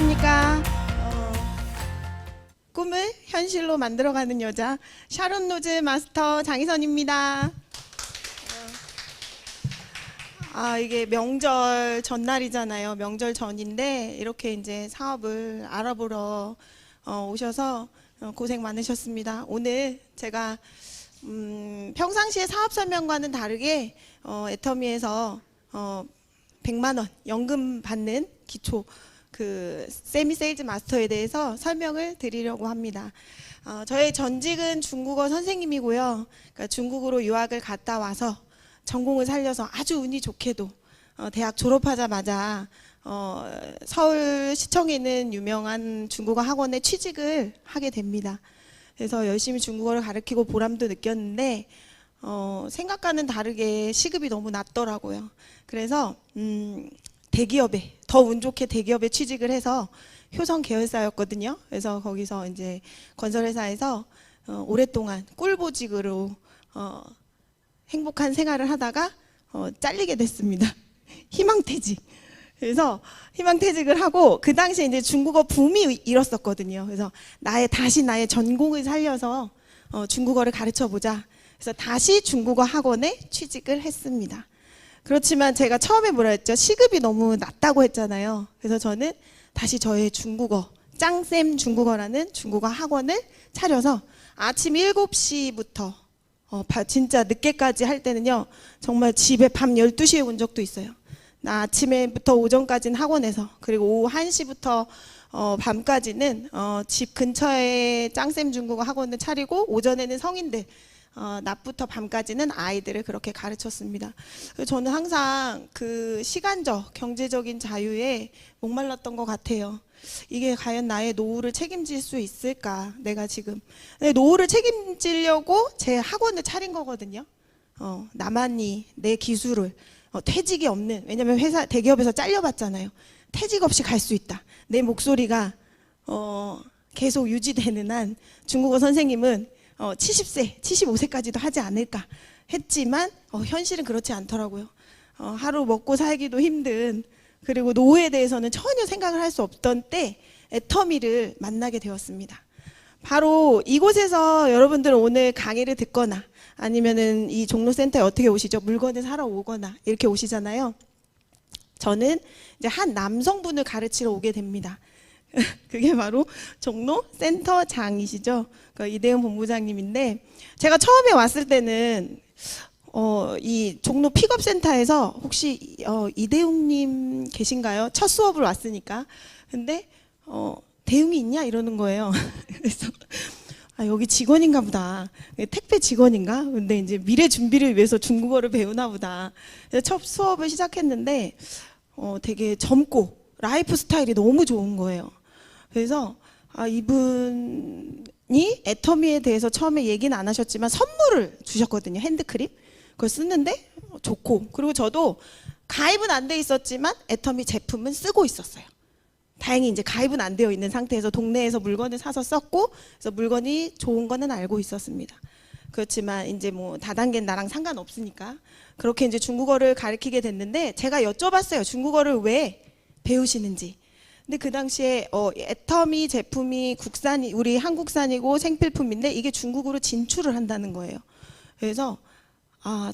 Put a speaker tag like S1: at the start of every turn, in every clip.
S1: 안녕하십니까. 꿈을 현실로 만들어가는 여자 샤론 노즈 마스터 장희선입니다. 이게 명절 전날이잖아요. 명절 전인데 이렇게 이제 사업을 알아보러 오셔서 고생 많으셨습니다. 오늘 제가 평상시에 사업 설명과는 다르게 애터미에서 100만 원 연금 받는 기초 그 세미 세일즈 마스터에 대해서 설명을 드리려고 합니다. 저의 전직은 중국어 선생님이고요. 그러니까 중국으로 유학을 갔다 와서 전공을 살려서 아주 운이 좋게도 대학 졸업하자마자 서울시청에 있는 유명한 중국어 학원에 취직을 하게 됩니다. 그래서 열심히 중국어를 가르치고 보람도 느꼈는데 생각과는 다르게 시급이 너무 낮더라고요. 그래서 대기업에 더 운 좋게 대기업에 취직을 해서 효성 계열사였거든요. 그래서 거기서 이제 건설회사에서 오랫동안 꿀보직으로 행복한 생활을 하다가 잘리게 됐습니다. 희망퇴직. 그래서 희망퇴직을 하고 그 당시에 이제 중국어 붐이 일었었거든요. 그래서 다시 나의 전공을 살려서 중국어를 가르쳐 보자. 그래서 다시 중국어 학원에 취직을 했습니다. 그렇지만 제가 처음에 뭐라 했죠? 시급이 너무 낮다고 했잖아요. 그래서 저는 다시 저의 중국어, 짱쌤 중국어라는 중국어 학원을 차려서 아침 7시부터 진짜 늦게까지 할 때는요. 정말 집에 밤 12시에 온 적도 있어요. 나 아침에부터 오전까지는 학원에서, 그리고 오후 1시부터 밤까지는 집 근처에 짱쌤 중국어 학원을 차리고 오전에는 성인들, 낮부터 밤까지는 아이들을 그렇게 가르쳤습니다. 저는 항상 그 시간적, 경제적인 자유에 목말랐던 것 같아요. 이게 과연 나의 노후를 책임질 수 있을까? 내가 지금 노후를 책임지려고 제 학원을 차린 거거든요. 나만이 내 기술을 퇴직이 없는, 왜냐면 회사 대기업에서 잘려봤잖아요. 퇴직 없이 갈 수 있다. 내 목소리가 계속 유지되는 한 중국어 선생님은 70세, 75세까지도 하지 않을까 했지만 현실은 그렇지 않더라고요. 하루 먹고 살기도 힘든, 그리고 노후에 대해서는 전혀 생각을 할 수 없던 때 애터미를 만나게 되었습니다. 바로 이곳에서 여러분들은 오늘 강의를 듣거나 아니면은 이 종로센터에 어떻게 오시죠? 물건을 사러 오거나 이렇게 오시잖아요. 저는 이제 한 남성분을 가르치러 오게 됩니다. 그게 바로 종로 센터장이시죠. 이대훈 본부장님인데, 제가 처음에 왔을 때는 이 종로 픽업센터에서 혹시 이대웅님 계신가요? 첫 수업을 왔으니까. 근데 대웅이 있냐 이러는 거예요. 그래서 여기 직원인가 보다. 택배 직원인가? 근데 이제 미래 준비를 위해서 중국어를 배우나 보다. 그래서 첫 수업을 시작했는데 되게 젊고 라이프 스타일이 너무 좋은 거예요. 그래서 이분이 애터미에 대해서 처음에 얘기는 안 하셨지만 선물을 주셨거든요. 핸드크림. 그걸 쓰는데 좋고, 그리고 저도 가입은 안 돼 있었지만 애터미 제품은 쓰고 있었어요. 다행히 이제 가입은 안 되어 있는 상태에서 동네에서 물건을 사서 썼고, 그래서 물건이 좋은 거는 알고 있었습니다. 그렇지만 이제 뭐 다단계는 나랑 상관없으니까 그렇게 이제 중국어를 가르치게 됐는데, 제가 여쭤봤어요. 중국어를 왜 배우시는지. 근데 그 당시에 애터미 제품이 우리 한국산이고 생필품인데 이게 중국으로 진출을 한다는 거예요. 그래서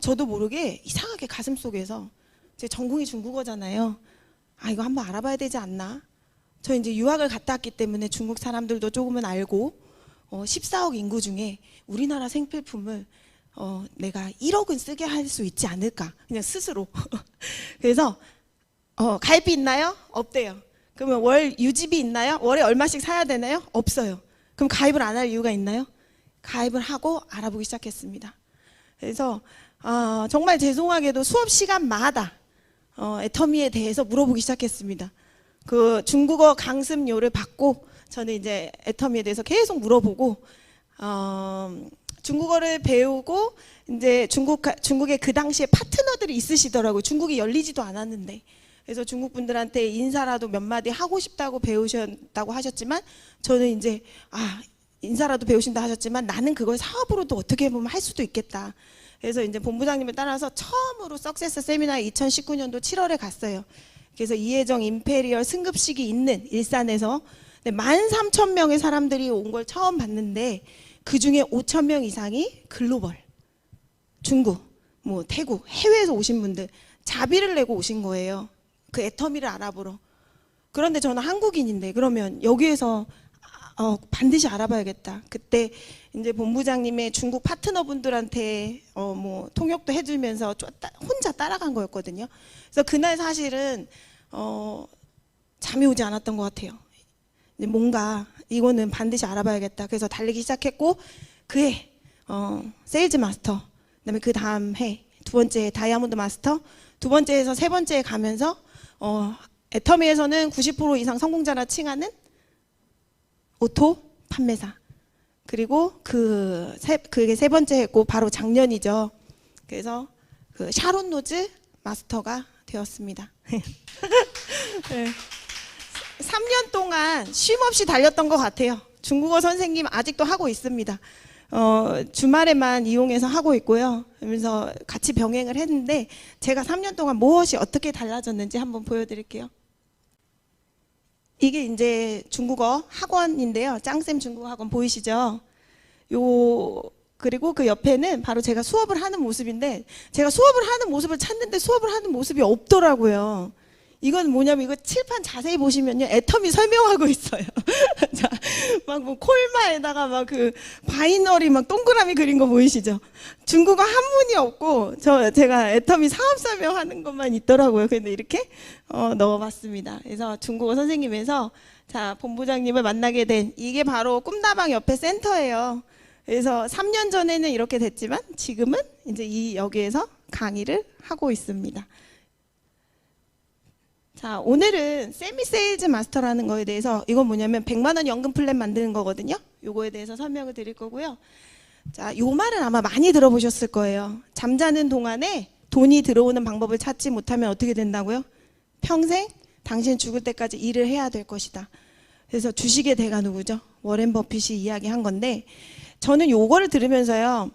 S1: 저도 모르게 이상하게 가슴속에서, 제 전공이 중국어잖아요. 이거 한번 알아봐야 되지 않나? 저 이제 유학을 갔다 왔기 때문에 중국 사람들도 조금은 알고 14억 인구 중에 우리나라 생필품을 내가 1억은 쓰게 할 수 있지 않을까? 그냥 스스로. 그래서 가입비 있나요? 없대요. 그러면 월 유지비 있나요? 월에 얼마씩 사야 되나요? 없어요. 그럼 가입을 안 할 이유가 있나요? 가입을 하고 알아보기 시작했습니다. 그래서 정말 죄송하게도 수업 시간마다 애터미에 대해서 물어보기 시작했습니다. 그 중국어 강습료를 받고 저는 이제 애터미에 대해서 계속 물어보고 중국어를 배우고, 이제 중국에 그 당시에 파트너들이 있으시더라고요. 중국이 열리지도 않았는데. 그래서 중국 분들한테 인사라도 몇 마디 하고 싶다고 배우셨다고 하셨지만, 저는 이제 인사라도 배우신다 하셨지만 나는 그걸 사업으로도 어떻게 보면 할 수도 있겠다. 그래서 이제 본부장님을 따라서 처음으로 석세스 세미나 2019년도 7월에 갔어요. 그래서 이혜정 임페리얼 승급식이 있는 일산에서 13,000명의 사람들이 온 걸 처음 봤는데 그 중에 5,000명 이상이 글로벌, 중국, 뭐 태국, 해외에서 오신 분들 자비를 내고 오신 거예요. 그 애터미를 알아보러. 그런데 저는 한국인인데 그러면 여기에서 반드시 알아봐야겠다. 그때 이제 본부장님의 중국 파트너분들한테 뭐 통역도 해주면서 혼자 따라간 거였거든요. 그래서 그날 사실은 잠이 오지 않았던 것 같아요. 뭔가 이거는 반드시 알아봐야겠다. 그래서 달리기 시작했고 그해 세일즈 마스터, 그다음에 그 다음 해 두 번째 다이아몬드 마스터, 두 번째에서 세 번째에 가면서 애터미에서는 90% 이상 성공자라 칭하는 오토 판매사. 그리고 그게 세 번째 했고 바로 작년이죠. 그래서 그 샤론 노즈 마스터가 되었습니다. 네. 3년 동안 쉼 없이 달렸던 것 같아요. 중국어 선생님 아직도 하고 있습니다. 주말에만 이용해서 하고 있고요. 그러면서 같이 병행을 했는데 제가 3년 동안 무엇이 어떻게 달라졌는지 한번 보여드릴게요. 이게 이제 중국어 학원인데요. 짱쌤 중국어 학원 보이시죠? 그리고 그 옆에는 바로 제가 수업을 하는 모습인데 제가 수업을 하는 모습을 찾는데 수업을 하는 모습이 없더라고요. 이건 뭐냐면 이거 칠판 자세히 보시면요. 애터미 설명하고 있어요. 자, 막 뭐 콜마에다가 막 그 바이너리 막 동그라미 그린 거 보이시죠? 중국어 한문이 없고 제가 애터미 사업 설명하는 것만 있더라고요. 근데 이렇게 넣어봤습니다. 그래서 중국어 선생님에서 자, 본부장님을 만나게 된 이게 바로 꿈다방 옆에 센터예요. 그래서 3년 전에는 이렇게 됐지만 지금은 이제 여기에서 강의를 하고 있습니다. 자, 오늘은 세미 세일즈 마스터라는 거에 대해서 이건 뭐냐면 100만 원 연금 플랜 만드는 거거든요. 요거에 대해서 설명을 드릴 거고요. 자, 요 말은 아마 많이 들어보셨을 거예요. 잠자는 동안에 돈이 들어오는 방법을 찾지 못하면 어떻게 된다고요? 평생 당신 죽을 때까지 일을 해야 될 것이다. 그래서 주식의 대가 누구죠? 워렌 버핏이 이야기한 건데 저는 요거를 들으면서요.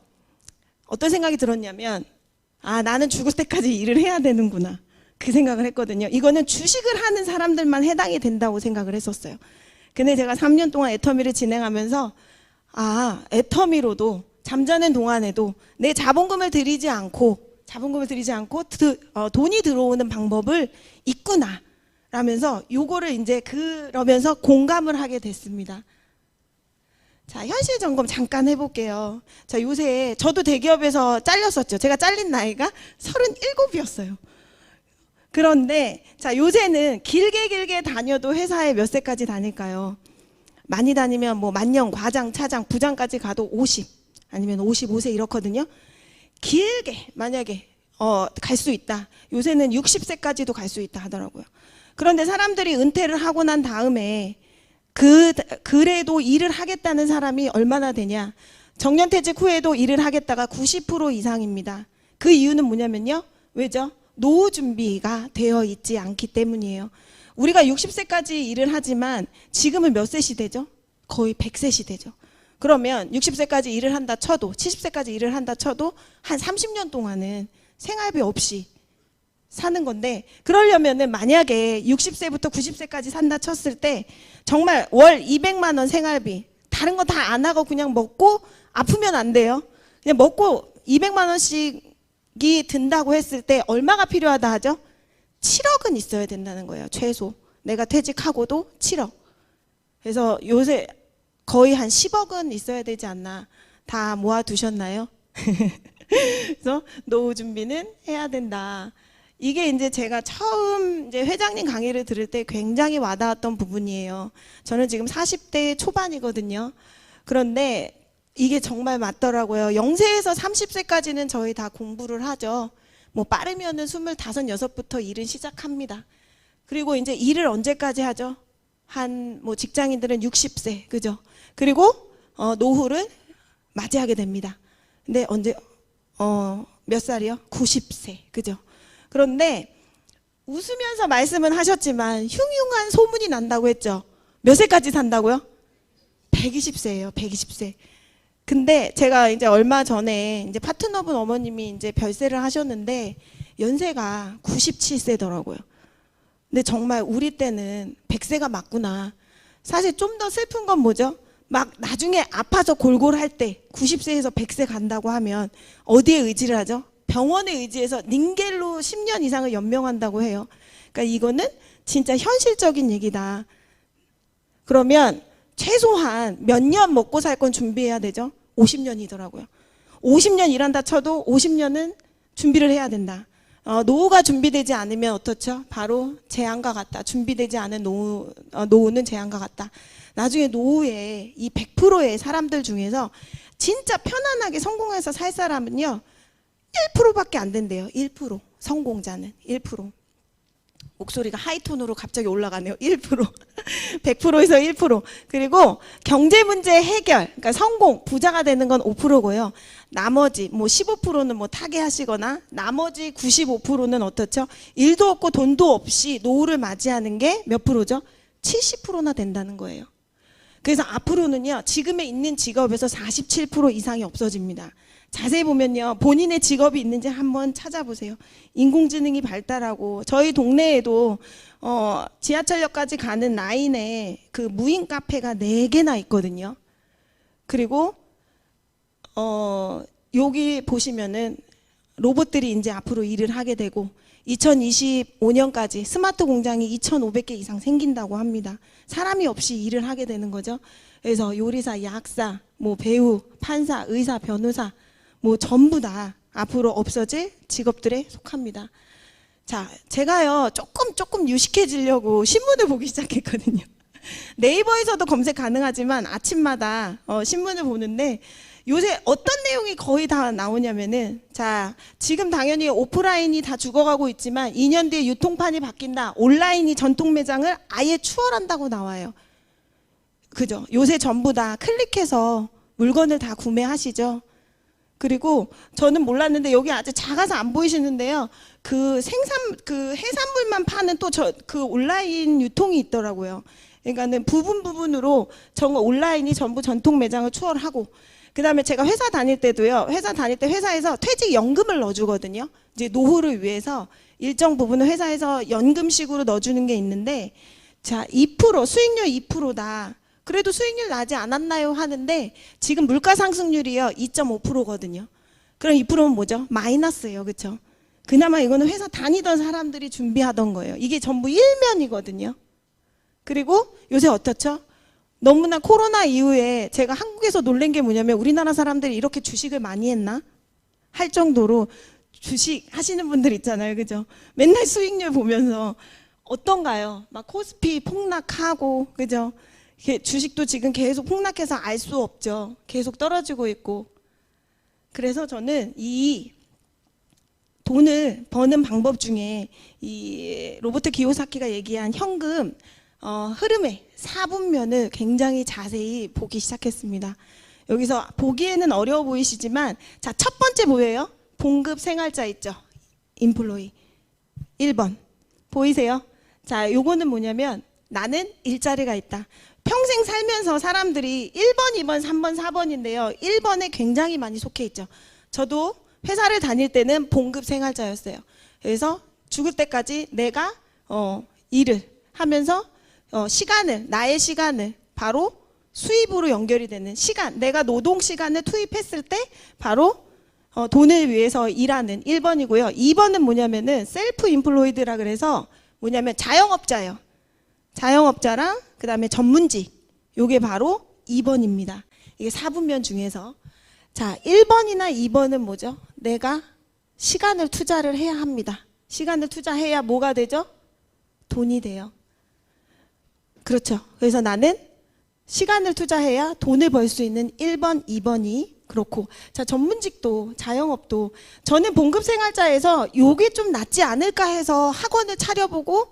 S1: 어떤 생각이 들었냐면 나는 죽을 때까지 일을 해야 되는구나. 그 생각을 했거든요. 이거는 주식을 하는 사람들만 해당이 된다고 생각을 했었어요. 근데 제가 3년 동안 애터미를 진행하면서 애터미로도 잠자는 동안에도 내 자본금을 들이지 않고 돈이 들어오는 방법을 있구나 라면서 요거를 이제 그러면서 공감을 하게 됐습니다. 자, 현실 점검 잠깐 해볼게요. 자, 요새 저도 대기업에서 잘렸었죠. 제가 잘린 나이가 37이었어요. 그런데 자, 요새는 길게 다녀도 회사에 몇 세까지 다닐까요? 많이 다니면 뭐 만년 과장, 차장, 부장까지 가도 50 아니면 55세 이렇거든요. 길게 만약에 갈 수 있다. 요새는 60세까지도 갈 수 있다 하더라고요. 그런데 사람들이 은퇴를 하고 난 다음에 그래도 일을 하겠다는 사람이 얼마나 되냐? 정년퇴직 후에도 일을 하겠다가 90% 이상입니다. 그 이유는 뭐냐면요. 왜죠? 노후 준비가 되어 있지 않기 때문이에요. 우리가 60세까지 일을 하지만 지금은 몇 세 시대죠? 거의 100세 시대죠. 그러면 60세까지 일을 한다 쳐도 70세까지 일을 한다 쳐도 한 30년 동안은 생활비 없이 사는 건데 그러려면은 만약에 60세부터 90세까지 산다 쳤을 때 정말 월 200만 원 생활비 다른 거 다 안 하고 그냥 먹고 아프면 안 돼요. 그냥 먹고 200만 원씩 이 든다고 했을 때 얼마가 필요하다 하죠? 7억은 있어야 된다는 거예요. 최소. 내가 퇴직하고도 7억. 그래서 요새 거의 한 10억은 있어야 되지 않나. 다 모아두셨나요? 그래서 노후 준비는 해야 된다. 이게 이제 제가 처음 이제 회장님 강의를 들을 때 굉장히 와닿았던 부분이에요. 저는 지금 40대 초반이거든요. 그런데 이게 정말 맞더라고요. 0세에서 30세까지는 저희 다 공부를 하죠. 뭐 빠르면은 25, 6부터 일은 시작합니다. 그리고 이제 일을 언제까지 하죠? 뭐 직장인들은 60세, 그죠? 그리고 노후를 맞이하게 됩니다. 근데 언제 몇 살이요? 90세, 그죠? 그런데 웃으면서 말씀은 하셨지만 흉흉한 소문이 난다고 했죠. 몇 세까지 산다고요? 120세예요. 120세. 근데 제가 이제 얼마 전에 이제 파트너분 어머님이 이제 별세를 하셨는데 연세가 97세더라고요. 근데 정말 우리 때는 100세가 맞구나. 사실 좀 더 슬픈 건 뭐죠? 막 나중에 아파서 골골할 때 90세에서 100세 간다고 하면 어디에 의지를 하죠? 병원에 의지해서 닌겔로 10년 이상을 연명한다고 해요. 그러니까 이거는 진짜 현실적인 얘기다. 그러면 최소한 몇 년 먹고 살 건 준비해야 되죠? 50년이더라고요. 50년 일한다 쳐도 50년은 준비를 해야 된다. 노후가 준비되지 않으면 어떻죠? 바로 재앙과 같다. 준비되지 않은 노후는 재앙과 같다. 나중에 노후에 이 100%의 사람들 중에서 진짜 편안하게 성공해서 살 사람은요 1%밖에 안 된대요. 1%. 성공자는 1%. 목소리가 하이톤으로 갑자기 올라가네요. 1%. 100%에서 1%. 그리고 경제 문제 해결, 그러니까 성공, 부자가 되는 건 5%고요. 나머지 뭐 15%는 뭐 타계하시거나 나머지 95%는 어떻죠? 일도 없고 돈도 없이 노후를 맞이하는 게 몇 프로죠? 70%나 된다는 거예요. 그래서 앞으로는요, 지금에 있는 직업에서 47% 이상이 없어집니다. 자세히 보면요, 본인의 직업이 있는지 한번 찾아보세요. 인공지능이 발달하고 저희 동네에도 지하철역까지 가는 라인에 그 무인 카페가 4개나 있거든요. 그리고 여기 보시면은 로봇들이 이제 앞으로 일을 하게 되고 2025년까지 스마트 공장이 2,500개 이상 생긴다고 합니다. 사람이 없이 일을 하게 되는 거죠. 그래서 요리사, 약사, 뭐 배우, 판사, 의사, 변호사 뭐 전부 다 앞으로 없어질 직업들에 속합니다. 자, 제가요 조금 유식해지려고 신문을 보기 시작했거든요. 네이버에서도 검색 가능하지만 아침마다 신문을 보는데 요새 어떤 내용이 거의 다 나오냐면은, 자, 지금 당연히 오프라인이 다 죽어가고 있지만 2년 뒤에 유통판이 바뀐다. 온라인이 전통 매장을 아예 추월한다고 나와요. 그죠? 요새 전부 다 클릭해서 물건을 다 구매하시죠. 그리고 저는 몰랐는데 여기 아주 작아서 안 보이시는데요. 그 해산물만 파는 또 그 온라인 유통이 있더라고요. 그러니까는 부분으로 정말 온라인이 전부 전통 매장을 추월하고, 그 다음에 제가 회사 다닐 때도요, 회사에서 퇴직연금을 넣어주거든요. 이제 노후를 위해서 일정 부분을 회사에서 연금식으로 넣어주는 게 있는데, 자, 2%, 수익률 2%다. 그래도 수익률 나지 않았나요? 하는데, 지금 물가 상승률이요, 2.5%거든요. 그럼 2%는 뭐죠? 마이너스예요. 그쵸? 그나마 이거는 회사 다니던 사람들이 준비하던 거예요. 이게 전부 일면이거든요. 그리고 요새 어떻죠? 너무나 코로나 이후에 제가 한국에서 놀란 게 뭐냐면, 우리나라 사람들이 이렇게 주식을 많이 했나? 할 정도로 주식 하시는 분들 있잖아요. 그죠? 맨날 수익률 보면서 어떤가요? 막 코스피 폭락하고, 그죠? 주식도 지금 계속 폭락해서 알 수 없죠. 계속 떨어지고 있고. 그래서 저는 이 돈을 버는 방법 중에 이 로버트 기요사키가 얘기한 현금 흐름의 4분면을 굉장히 자세히 보기 시작했습니다. 여기서 보기에는 어려워 보이시지만, 자, 첫 번째 뭐예요? 봉급 생활자 있죠? 인플로이 1번 보이세요? 자, 요거는 뭐냐면 나는 일자리가 있다. 평생 살면서 사람들이 1번, 2번, 3번, 4번인데요. 1번에 굉장히 많이 속해 있죠. 저도 회사를 다닐 때는 봉급 생활자였어요. 그래서 죽을 때까지 내가 일을 하면서 나의 시간을 바로 수입으로 연결이 되는 시간, 내가 노동 시간을 투입했을 때 바로 돈을 위해서 일하는 1번이고요. 2번은 뭐냐면은 셀프 인플로이드라 그래서 뭐냐면 자영업자예요. 자영업자랑 그 다음에 전문직, 요게 바로 2번입니다. 이게 4분면 중에서, 자, 1번이나 2번은 뭐죠? 내가 시간을 투자를 해야 합니다. 시간을 투자해야 뭐가 되죠? 돈이 돼요. 그렇죠. 그래서 나는 시간을 투자해야 돈을 벌 수 있는 1번, 2번이 그렇고, 자, 전문직도 자영업도 저는 봉급생활자에서 요게 좀 낫지 않을까 해서 학원을 차려보고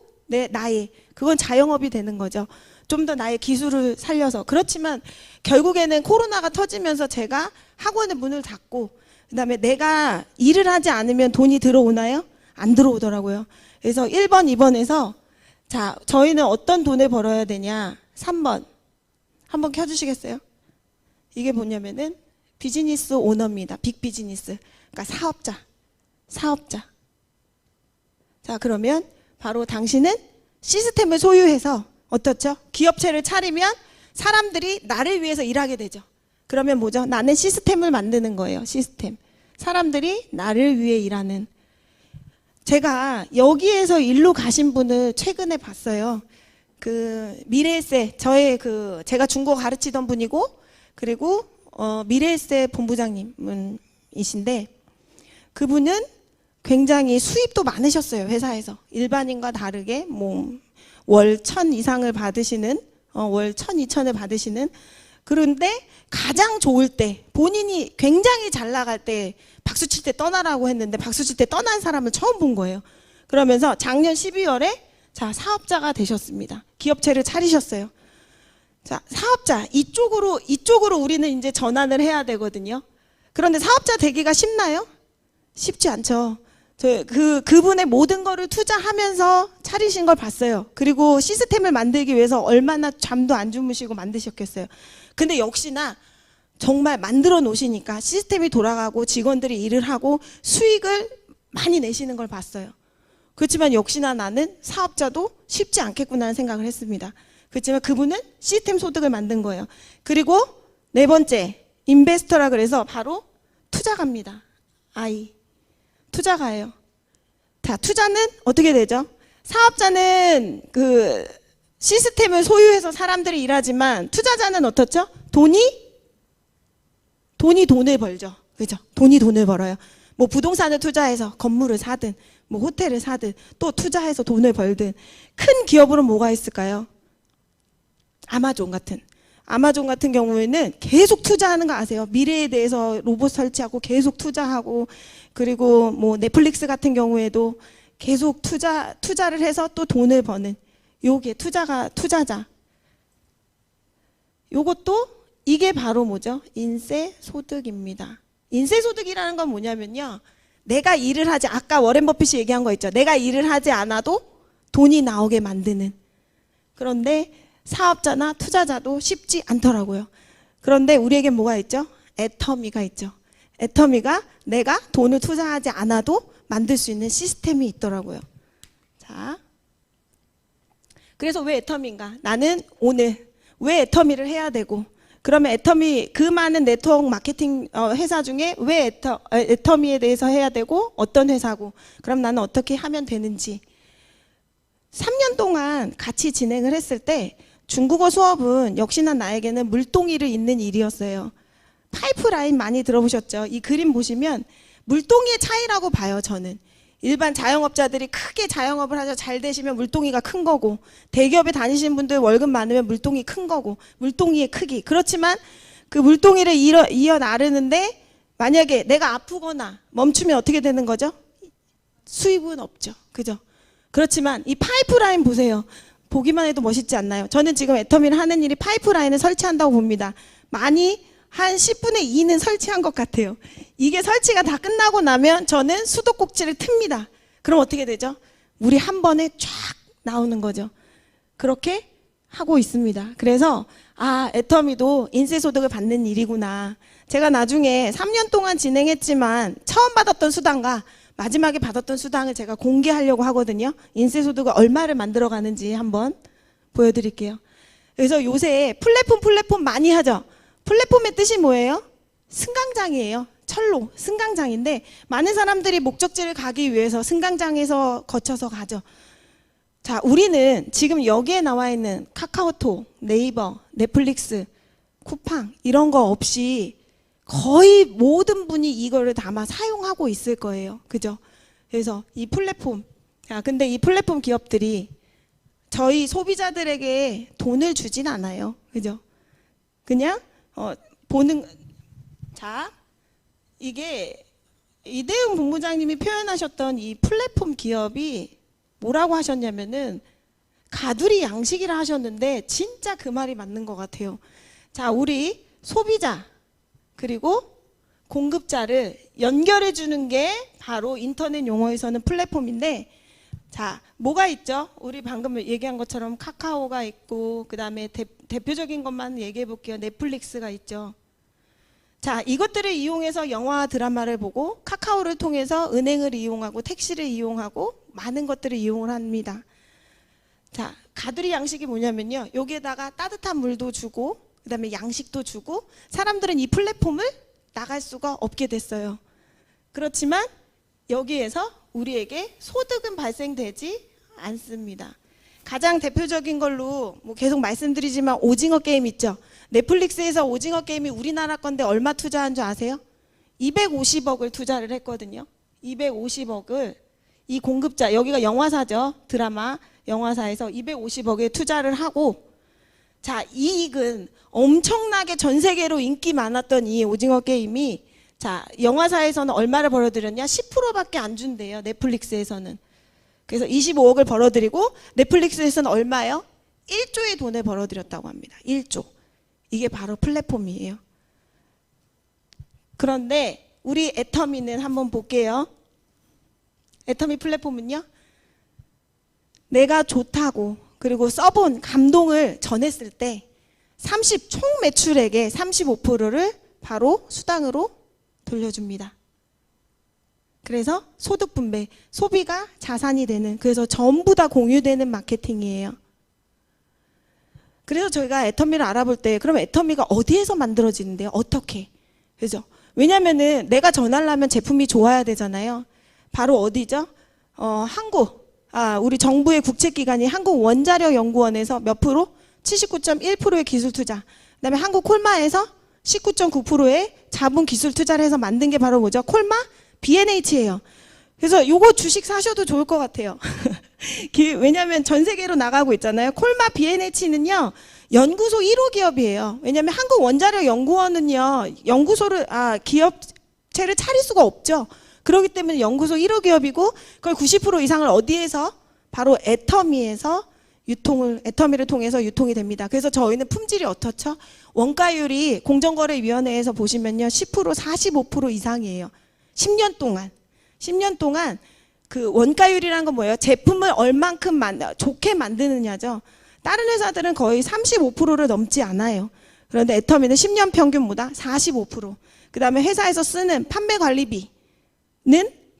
S1: 그건 자영업이 되는 거죠. 좀 더 나의 기술을 살려서. 그렇지만 결국에는 코로나가 터지면서 제가 학원의 문을 닫고, 그 다음에 내가 일을 하지 않으면 돈이 들어오나요? 안 들어오더라고요. 그래서 1번, 2번에서 자, 저희는 어떤 돈을 벌어야 되냐? 3번 한번 켜주시겠어요? 이게 뭐냐면은 비즈니스 오너입니다. 빅 비즈니스. 그러니까 사업자. 자, 그러면 바로 당신은 시스템을 소유해서 어떻죠? 기업체를 차리면 사람들이 나를 위해서 일하게 되죠. 그러면 뭐죠? 나는 시스템을 만드는 거예요. 시스템. 사람들이 나를 위해 일하는. 제가 여기에서 일로 가신 분을 최근에 봤어요. 그 미래에셋, 제가 중국어 가르치던 분이고, 그리고 미래에셋 본부장님이신데, 그분은 굉장히 수입도 많으셨어요. 회사에서. 일반인과 다르게 뭐 월 1,000 이상을 받으시는, 월 1,000, 2,000을 받으시는. 그런데 가장 좋을 때, 본인이 굉장히 잘 나갈 때 박수 칠 때 떠나라고 했는데 박수 칠 때 떠난 사람을 처음 본 거예요. 그러면서 작년 12월에 사업자가 되셨습니다. 기업체를 차리셨어요. 자, 사업자, 이쪽으로 우리는 이제 전환을 해야 되거든요. 그런데 사업자 되기가 쉽나요? 쉽지 않죠. 그분의 모든 거를 투자하면서 차리신 걸 봤어요. 그리고 시스템을 만들기 위해서 얼마나 잠도 안 주무시고 만드셨겠어요. 근데 역시나 정말 만들어 놓으시니까 시스템이 돌아가고 직원들이 일을 하고 수익을 많이 내시는 걸 봤어요. 그렇지만 역시나 나는 사업자도 쉽지 않겠구나 하는 생각을 했습니다. 그렇지만 그분은 시스템 소득을 만든 거예요. 그리고 네 번째, 인베스터라 그래서 바로 투자가입니다. 투자가예요. 자, 투자는 어떻게 되죠? 사업자는 그 시스템을 소유해서 사람들이 일하지만 투자자는 어떻죠? 돈을 벌죠. 그죠? 돈이 돈을 벌어요. 뭐 부동산을 투자해서 건물을 사든, 뭐 호텔을 사든, 또 투자해서 돈을 벌든. 큰 기업으로 뭐가 있을까요? 아마존 같은 경우에는 계속 투자하는 거 아세요? 미래에 대해서 로봇 설치하고 계속 투자하고, 그리고 뭐 넷플릭스 같은 경우에도 계속 투자를 해서 또 돈을 버는, 요게 투자자. 요것도 이게 바로 뭐죠? 인세소득입니다. 인세소득이라는 건 뭐냐면요, 내가 일을 하지, 아까 워렌 버핏이 얘기한 거 있죠. 내가 일을 하지 않아도 돈이 나오게 만드는. 그런데 사업자나 투자자도 쉽지 않더라고요. 그런데 우리에게 뭐가 있죠? 애터미가 있죠. 애터미가 내가 돈을 투자하지 않아도 만들 수 있는 시스템이 있더라고요. 자, 그래서 왜 애터미인가? 나는 오늘 왜 애터미를 해야 되고, 그러면 애터미, 그 많은 네트워크 마케팅 회사 중에 왜 애터미에 대해서 해야 되고, 어떤 회사고, 그럼 나는 어떻게 하면 되는지. 3년 동안 같이 진행을 했을 때 중국어 수업은 역시나 나에게는 물동이를 잇는 일이었어요. 파이프라인 많이 들어보셨죠? 이 그림 보시면 물동이의 차이라고 봐요, 저는. 일반 자영업자들이 크게 자영업을 하셔서 잘 되시면 물동이가 큰 거고, 대기업에 다니시는 분들 월급 많으면 물동이 큰 거고, 물동이의 크기. 그렇지만 그 물동이를 이어 나르는데 만약에 내가 아프거나 멈추면 어떻게 되는 거죠? 수입은 없죠. 그죠? 그렇지만 이 파이프라인 보세요. 보기만 해도 멋있지 않나요? 저는 지금 애터미를 하는 일이 파이프라인을 설치한다고 봅니다. 많이 한 10분의 2는 설치한 것 같아요. 이게 설치가 다 끝나고 나면 저는 수도꼭지를 틉니다. 그럼 어떻게 되죠? 물이 한 번에 쫙 나오는 거죠. 그렇게 하고 있습니다. 그래서 애터미도 인세소득을 받는 일이구나. 제가 나중에 3년 동안 진행했지만 처음 받았던 수당과 마지막에 받았던 수당을 제가 공개하려고 하거든요. 인세소득을 얼마를 만들어 가는지 한번 보여드릴게요. 그래서 요새 플랫폼 많이 하죠. 플랫폼의 뜻이 뭐예요? 승강장이에요. 철로, 승강장인데 많은 사람들이 목적지를 가기 위해서 승강장에서 거쳐서 가죠. 자, 우리는 지금 여기에 나와 있는 카카오톡, 네이버, 넷플릭스, 쿠팡 이런 거 없이 거의 모든 분이 이거를 다 아마 사용하고 있을 거예요. 그죠? 그래서 이 플랫폼, 근데 이 플랫폼 기업들이 저희 소비자들에게 돈을 주진 않아요. 그죠? 그냥 이게 이대훈 본부장님이 표현하셨던 이 플랫폼 기업이 뭐라고 하셨냐면은 가두리 양식이라 하셨는데 진짜 그 말이 맞는 것 같아요. 자, 우리 소비자 그리고 공급자를 연결해 주는 게 바로 인터넷 용어에서는 플랫폼인데, 자, 뭐가 있죠? 우리 방금 얘기한 것처럼 카카오가 있고, 그 다음에 대표적인 것만 얘기해 볼게요. 넷플릭스가 있죠. 자, 이것들을 이용해서 영화와 드라마를 보고, 카카오를 통해서 은행을 이용하고 택시를 이용하고 많은 것들을 이용을 합니다. 자, 가두리 양식이 뭐냐면요. 여기에다가 따뜻한 물도 주고 그다음에 양식도 주고 사람들은 이 플랫폼을 나갈 수가 없게 됐어요. 그렇지만 여기에서 우리에게 소득은 발생되지 않습니다. 가장 대표적인 걸로 뭐 계속 말씀드리지만 오징어 게임 있죠. 넷플릭스에서 오징어 게임이 우리나라 건데 얼마 투자한 줄 아세요? 250억을 투자를 했거든요. 250억을 이 공급자, 여기가 영화사죠. 드라마 영화사에서 250억에 투자를 하고, 자, 이익은 엄청나게 전 세계로 인기 많았던 이 오징어 게임이, 자, 영화사에서는 얼마를 벌어들였냐? 10%밖에 안 준대요. 넷플릭스에서는. 그래서 25억을 벌어들이고 넷플릭스에서는 얼마요? 1조의 돈을 벌어들였다고 합니다. 1조. 이게 바로 플랫폼이에요. 그런데 우리 애터미는 한번 볼게요. 애터미 플랫폼은요, 내가 좋다고 그리고 써본 감동을 전했을 때 총 매출액의 35%를 바로 수당으로 돌려줍니다. 그래서 소득 분배, 소비가 자산이 되는, 그래서 전부 다 공유되는 마케팅이에요. 그래서 저희가 애터미를 알아볼 때 그럼 애터미가 어디에서 만들어지는데요? 어떻게? 그죠? 왜냐면은 내가 전하려면 제품이 좋아야 되잖아요. 바로 어디죠? 우리 정부의 국책기관이 한국원자력연구원에서 몇 프로? 79.1%의 기술 투자. 그다음에 한국콜마에서 19.9%의 자본 기술 투자를 해서 만든 게 바로 뭐죠? 콜마 B&H예요. 그래서 요거 주식 사셔도 좋을 것 같아요. 왜냐하면 전 세계로 나가고 있잖아요. 콜마 B&H는요 연구소 1호 기업이에요. 왜냐하면 한국원자력연구원은요 기업체를 차릴 수가 없죠. 그렇기 때문에 연구소 1호 기업이고 그걸 90% 이상을 어디에서? 바로 애터미에서 애터미를 통해서 유통이 됩니다. 그래서 저희는 품질이 어떻죠? 원가율이 공정거래위원회에서 보시면요 10% 45% 이상이에요. 10년 동안 그 원가율이라는 건 뭐예요? 제품을 얼만큼 좋게 만드느냐죠. 다른 회사들은 거의 35%를 넘지 않아요. 그런데 애터미는 10년 평균보다 45%. 그 다음에 회사에서 쓰는 판매 관리비는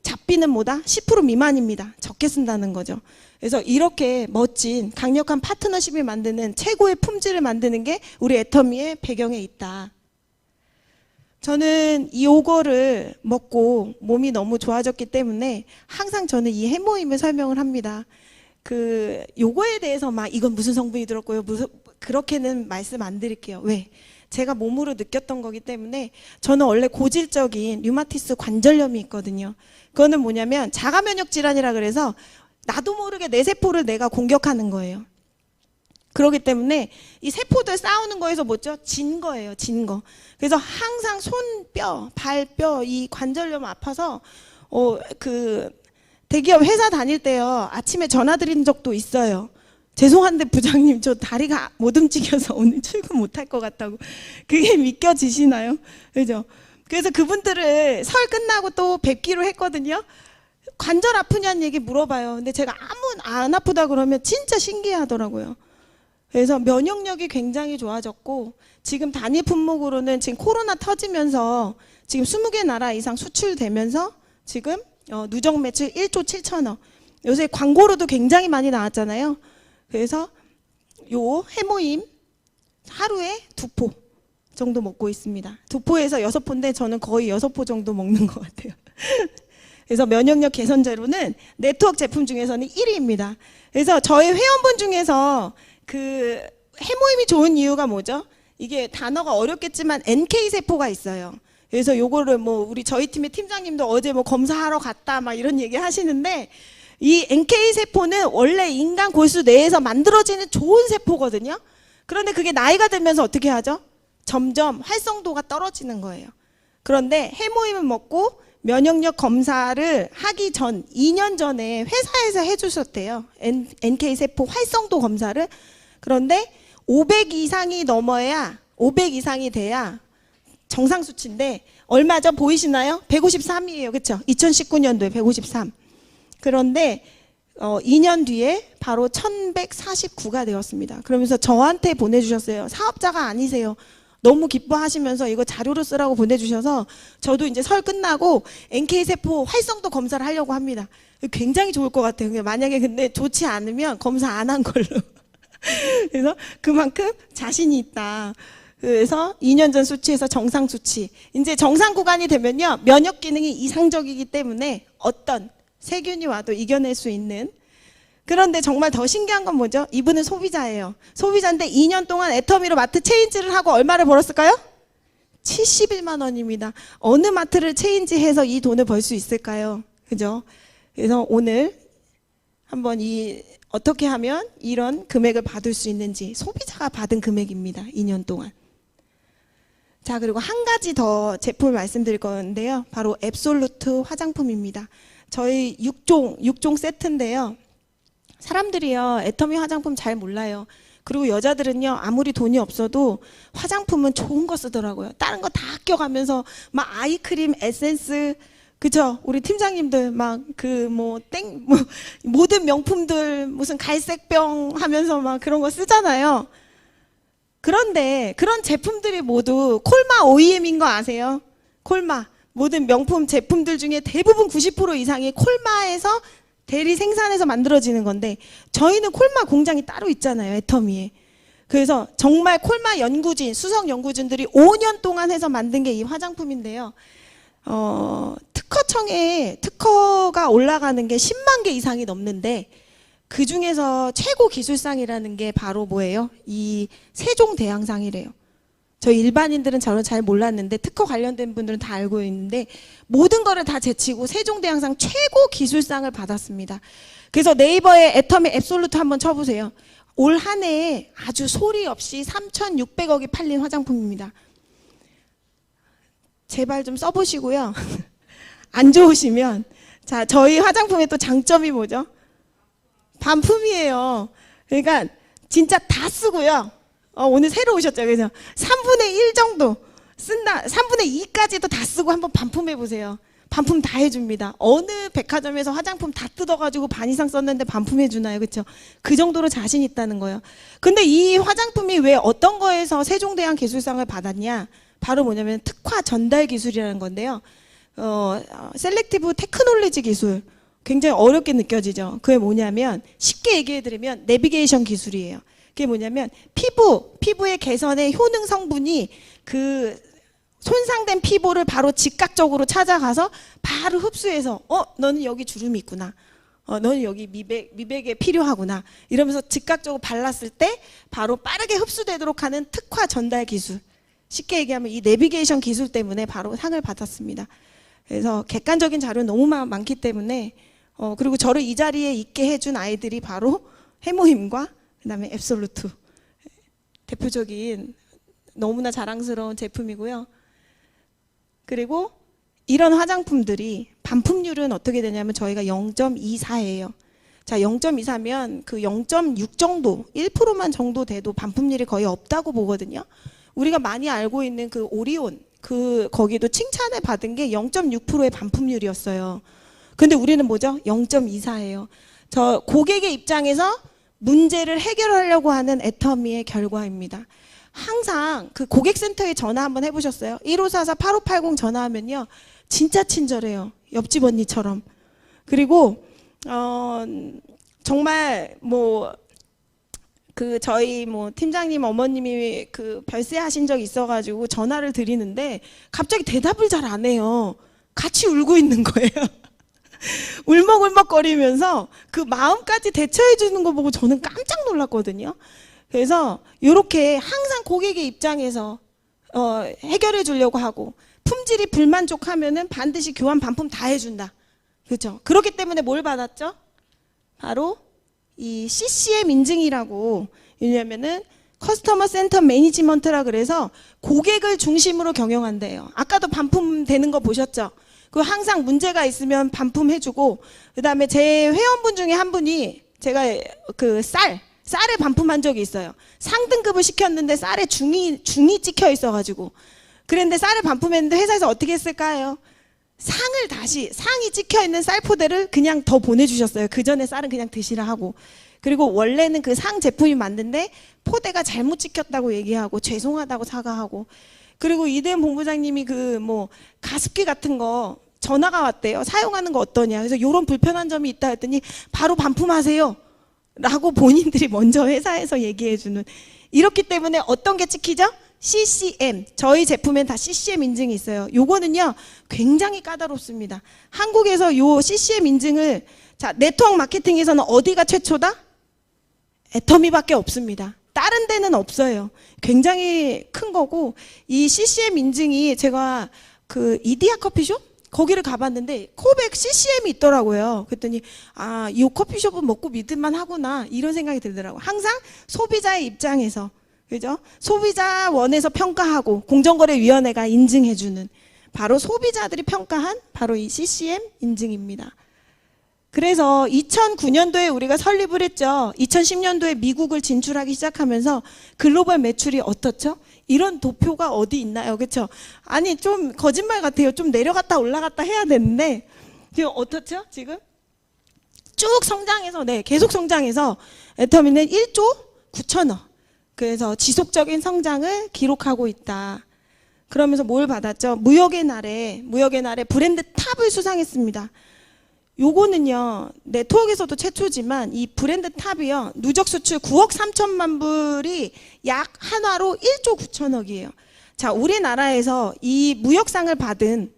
S1: 잡비는 뭐다? 10% 미만입니다. 적게 쓴다는 거죠. 그래서 이렇게 멋진 강력한 파트너십을 만드는 최고의 품질을 만드는 게 우리 애터미의 배경에 있다. 저는 요거를 먹고 몸이 너무 좋아졌기 때문에 항상 저는 이 해모임을 설명을 합니다. 요거에 대해서 막 이건 무슨 성분이 들었고요. 그렇게는 말씀 안 드릴게요. 왜? 제가 몸으로 느꼈던 거기 때문에. 저는 원래 고질적인 류마티스 관절염이 있거든요. 그거는 뭐냐면 자가 면역 질환이라 그래서 나도 모르게 내 세포를 내가 공격하는 거예요. 그렇기 때문에 이 세포들 싸우는 거에서 뭐죠? 진 거예요. 진 거. 그래서 항상 손뼈, 발뼈, 이 관절염 아파서 대기업 회사 다닐 때요. 아침에 전화 드린 적도 있어요. 죄송한데 부장님 저 다리가 못 움직여서 오늘 출근 못할 것 같다고. 그게 믿겨지시나요? 그죠? 그래서 그분들을 설 끝나고 또 뵙기로 했거든요. 관절 아프냐는 얘기 물어봐요. 근데 제가 안 아프다 그러면 진짜 신기하더라고요. 그래서 면역력이 굉장히 좋아졌고 지금 단위 품목으로는 지금 코로나 터지면서 지금 20개 나라 이상 수출되면서 지금 누적 매출 1조 7천억. 요새 광고로도 굉장히 많이 나왔잖아요. 그래서 요 해모임 하루에 2포 정도 먹고 있습니다. 2포에서 6포인데 저는 거의 6포 정도 먹는 것 같아요. 그래서 면역력 개선제로는 네트워크 제품 중에서는 1위입니다. 그래서 저희 회원분 중에서 해모임이 좋은 이유가 뭐죠? 이게 단어가 어렵겠지만 NK세포가 있어요. 그래서 요거를 저희 팀의 팀장님도 어제 검사하러 갔다 막 이런 얘기 하시는데, 이 NK세포는 원래 인간 골수 내에서 만들어지는 좋은 세포거든요. 그런데 그게 나이가 들면서 어떻게 하죠? 점점 활성도가 떨어지는 거예요. 그런데 해모임을 먹고 면역력 검사를 하기 전 2년 전에 회사에서 해주셨대요. NK세포 활성도 검사를. 그런데 500 이상이 돼야 정상 수치인데 얼마죠? 보이시나요? 153이에요. 그렇죠? 2019년도에 153. 그런데 2년 뒤에 바로 1149가 되었습니다. 그러면서 저한테 보내주셨어요. 사업자가 아니세요. 너무 기뻐하시면서 이거 자료로 쓰라고 보내주셔서 저도 이제 설 끝나고 NK세포 활성도 검사를 하려고 합니다. 굉장히 좋을 것 같아요. 만약에 근데 좋지 않으면 검사 안 한 걸로. 그래서 그만큼 자신이 있다. 그래서 2년 전 수치에서 정상 수치. 이제 정상 구간이 되면요, 면역 기능이 이상적이기 때문에 어떤 세균이 와도 이겨낼 수 있는. 그런데 정말 더 신기한 건 뭐죠? 이분은 소비자예요. 소비자인데 2년 동안 애터미로 마트 체인지를 하고 얼마를 벌었을까요? 71만 원입니다. 어느 마트를 체인지해서 이 돈을 벌 수 있을까요? 그죠? 그래서 오늘 한번 어떻게 하면 이런 금액을 받을 수 있는지, 소비자가 받은 금액입니다. 2년 동안. 자, 그리고 한 가지 더 제품을 말씀드릴 건데요. 바로 앱솔루트 화장품입니다. 저희 6종 세트인데요. 사람들이요, 애터미 화장품 잘 몰라요. 그리고 여자들은요, 아무리 돈이 없어도 화장품은 좋은 거 쓰더라고요. 다른 거 다 아껴가면서 막 아이크림, 에센스, 그죠? 우리 팀장님들 막 모든 명품들 무슨 갈색병 하면서 막 그런 거 쓰잖아요. 그런데 그런 제품들이 모두 콜마 OEM인 거 아세요? 콜마. 모든 명품 제품들 중에 대부분 90% 이상이 콜마에서 대리 생산해서 만들어지는 건데, 저희는 콜마 공장이 따로 있잖아요, 애터미에. 그래서 정말 콜마 연구진, 수석 연구진들이 5년 동안 해서 만든 게 이 화장품인데요. 특허청에 특허가 올라가는 게 10만 개 이상이 넘는데, 그 중에서 최고 기술상이라는 게 바로 뭐예요? 이 세종대왕상이래요. 저희 일반인들은 저는 잘 몰랐는데 특허 관련된 분들은 다 알고 있는데, 모든 거를 다 제치고 세종대왕상 최고 기술상을 받았습니다. 그래서 네이버에 애터미 앱솔루트 한번 쳐보세요. 올 한 해에 아주 소리 없이 3,600억이 팔린 화장품입니다. 제발 좀 써보시고요. 안 좋으시면, 자, 저희 화장품의 또 장점이 뭐죠? 반품이에요. 그러니까 진짜 다 쓰고요. 오늘 새로 오셨죠? 그래서 3분의 1 정도 쓴다. 3분의 2까지도 다 쓰고 한번 반품해 보세요. 반품 다 해줍니다. 어느 백화점에서 화장품 다 뜯어가지고 반 이상 썼는데 반품해 주나요? 그렇죠? 그 정도로 자신 있다는 거예요. 근데 이 화장품이 왜 어떤 거에서 세종대왕 기술상을 받았냐? 바로 뭐냐면 특화 전달 기술이라는 건데요. 셀렉티브 테크놀로지 기술. 굉장히 어렵게 느껴지죠. 그게 뭐냐면, 쉽게 얘기해드리면 내비게이션 기술이에요. 그게 뭐냐면 피부의 개선의 효능 성분이 그 손상된 피부를 바로 즉각적으로 찾아가서 바로 흡수해서 너는 여기 주름이 있구나, 너는 여기 미백에 필요하구나, 이러면서 즉각적으로 발랐을 때 바로 빠르게 흡수되도록 하는 특화 전달 기술. 쉽게 얘기하면 이 내비게이션 기술 때문에 바로 상을 받았습니다. 그래서 객관적인 자료는 너무 많기 때문에, 그리고 저를 이 자리에 있게 해준 아이들이 바로 해모힘과 그다음에 앱솔루트, 대표적인 너무나 자랑스러운 제품이고요. 그리고 이런 화장품들이 반품률은 어떻게 되냐면 저희가 0.24예요. 자, 0.24면 그 0.6 정도, 1%만 정도 돼도 반품률이 거의 없다고 보거든요. 우리가 많이 알고 있는 그 오리온, 거기도 칭찬을 받은 게 0.6%의 반품률이었어요. 근데 우리는 뭐죠? 0.24예요. 저 고객의 입장에서 문제를 해결하려고 하는 애터미의 결과입니다. 항상 그 고객센터에 전화 한번 해보셨어요? 1544-8580 전화하면요, 진짜 친절해요. 옆집 언니처럼. 그리고 정말 저희 팀장님 어머님이 별세하신 적 있어가지고 전화를 드리는데 갑자기 대답을 잘 안 해요. 같이 울고 있는 거예요. 울먹울먹거리면서 그 마음까지 대처해 주는 거 보고 저는 깜짝 놀랐거든요. 그래서 이렇게 항상 고객의 입장에서 해결해 주려고 하고, 품질이 불만족하면은 반드시 교환 반품 다 해준다. 그렇죠? 그렇기 때문에 뭘 받았죠? 바로 이 CCM 인증이라고, 왜냐면은 커스터머 센터 매니지먼트라 그래서 고객을 중심으로 경영한대요. 아까도 반품되는 거 보셨죠? 그 항상 문제가 있으면 반품해주고, 그다음에 제 회원분 중에 한 분이 제가 쌀에 반품한 적이 있어요. 상등급을 시켰는데 쌀에 중이 찍혀 있어가지고, 그런데 쌀을 반품했는데 회사에서 어떻게 했을까요? 상이 찍혀 있는 쌀 포대를 그냥 더 보내주셨어요. 그 전에 쌀은 그냥 드시라 하고. 그리고 원래는 그 상 제품이 맞는데 포대가 잘못 찍혔다고 얘기하고 죄송하다고 사과하고, 그리고 이대현 본부장님이 그 뭐 가습기 같은 거 전화가 왔대요. 사용하는 거 어떠냐. 그래서 이런 불편한 점이 있다 했더니 바로 반품하세요 라고 본인들이 먼저 회사에서 얘기해주는. 이렇기 때문에 어떤 게 찍히죠? CCM. 저희 제품엔 다 CCM 인증이 있어요. 요거는요 굉장히 까다롭습니다. 한국에서 요 CCM 인증을, 자, 네트워크 마케팅에서는 어디가 최초다? 애터미밖에 없습니다. 다른 데는 없어요. 굉장히 큰 거고, 이 CCM 인증이, 제가 그 이디야 커피숍? 거기를 가봤는데 코백 CCM이 있더라고요. 그랬더니 아, 이 커피숍은 먹고 믿을만 하구나 이런 생각이 들더라고요. 항상 소비자의 입장에서, 그죠? 소비자 원에서 평가하고 공정거래위원회가 인증해주는, 바로 소비자들이 평가한 바로 이 CCM 인증입니다. 그래서 2009년도에 우리가 설립을 했죠. 2010년도에 미국을 진출하기 시작하면서 글로벌 매출이 어떻죠? 이런 도표가 어디 있나요? 그렇죠? 아니, 좀 거짓말 같아요. 좀 내려갔다 올라갔다 해야 되는데 지금 어떻죠? 지금 쭉 성장해서, 네, 계속 성장해서 애터미는 1조 9천억. 그래서 지속적인 성장을 기록하고 있다. 그러면서 뭘 받았죠? 무역의 날에 브랜드 탑을 수상했습니다. 요거는요 네트워크에서도 최초지만 이 브랜드 탑이요 누적 수출 9억 3천만 불이 약 한화로 1조 9천억이에요. 자, 우리나라에서 이 무역상을 받은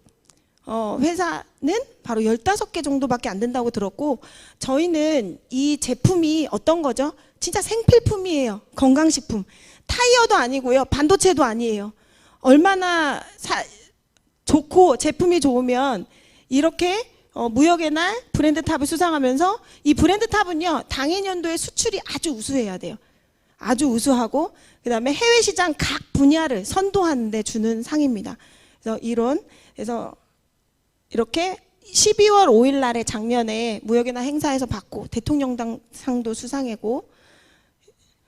S1: 회사는 바로 15개 정도밖에 안 된다고 들었고, 저희는 이 제품이 어떤 거죠? 진짜 생필품이에요. 건강식품. 타이어도 아니고요, 반도체도 아니에요. 얼마나 좋고 제품이 좋으면 이렇게 무역의 날 브랜드 탑을 수상하면서, 이 브랜드 탑은요 당해년도에 수출이 아주 우수해야 돼요. 아주 우수하고, 그 다음에 해외 시장 각 분야를 선도하는 데 주는 상입니다. 그래서 이렇게 12월 5일 날에 작년에 무역의 날 행사에서 받고 대통령상도 수상했고,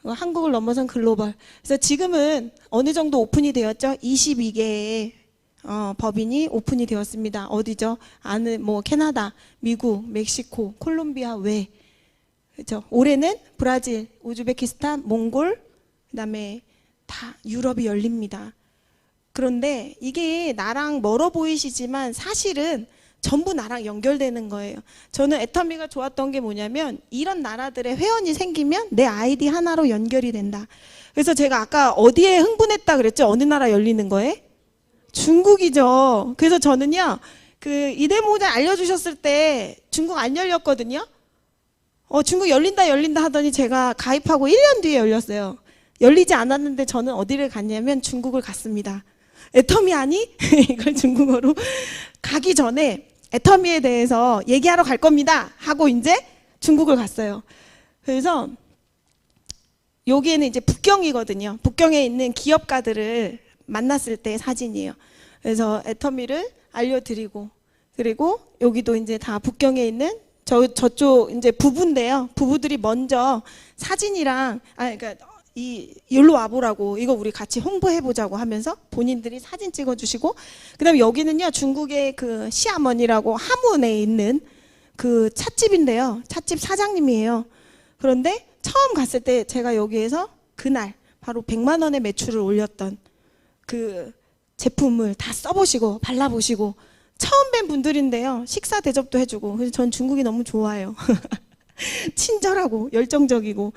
S1: 한국을 넘어선 글로벌. 그래서 지금은 어느 정도 오픈이 되었죠? 22개의 법인이 오픈이 되었습니다. 어디죠? 뭐 캐나다, 미국, 멕시코, 콜롬비아 외. 그렇죠? 올해는 브라질, 우즈베키스탄, 몽골, 그다음에 다 유럽이 열립니다. 그런데 이게 나랑 멀어 보이시지만 사실은 전부 나랑 연결되는 거예요. 저는 애터미가 좋았던 게 뭐냐면, 이런 나라들의 회원이 생기면 내 아이디 하나로 연결이 된다. 그래서 제가 아까 어디에 흥분했다 그랬죠? 어느 나라 열리는 거에? 중국이죠. 그래서 저는요, 그 이대현 본부장 알려주셨을 때 중국 안 열렸거든요. 중국 열린다 하더니 제가 가입하고 1년 뒤에 열렸어요. 열리지 않았는데 저는 어디를 갔냐면 중국을 갔습니다. 애터미 아니? 이걸 중국어로 가기 전에 애터미에 대해서 얘기하러 갈 겁니다 하고 이제 중국을 갔어요. 그래서 여기에는 이제 북경이거든요. 북경에 있는 기업가들을 만났을 때 사진이에요. 그래서 애터미를 알려드리고, 그리고 여기도 이제 다 북경에 있는 저쪽 이제 부부인데요. 부부들이 먼저 사진이랑, 그러니까 여기로 와보라고, 이거 우리 같이 홍보해보자고 하면서 본인들이 사진 찍어주시고, 그 다음에 여기는요 중국의 그 시아먼이라고 하문에 있는 그 찻집인데요. 찻집 사장님이에요. 그런데 처음 갔을 때 제가 여기에서 그날 바로 100만 원의 매출을 올렸던 그 제품을 다 써보시고 발라보시고 처음 뵌 분들인데요. 식사 대접도 해주고, 그래서 전 중국이 너무 좋아요. 친절하고 열정적이고.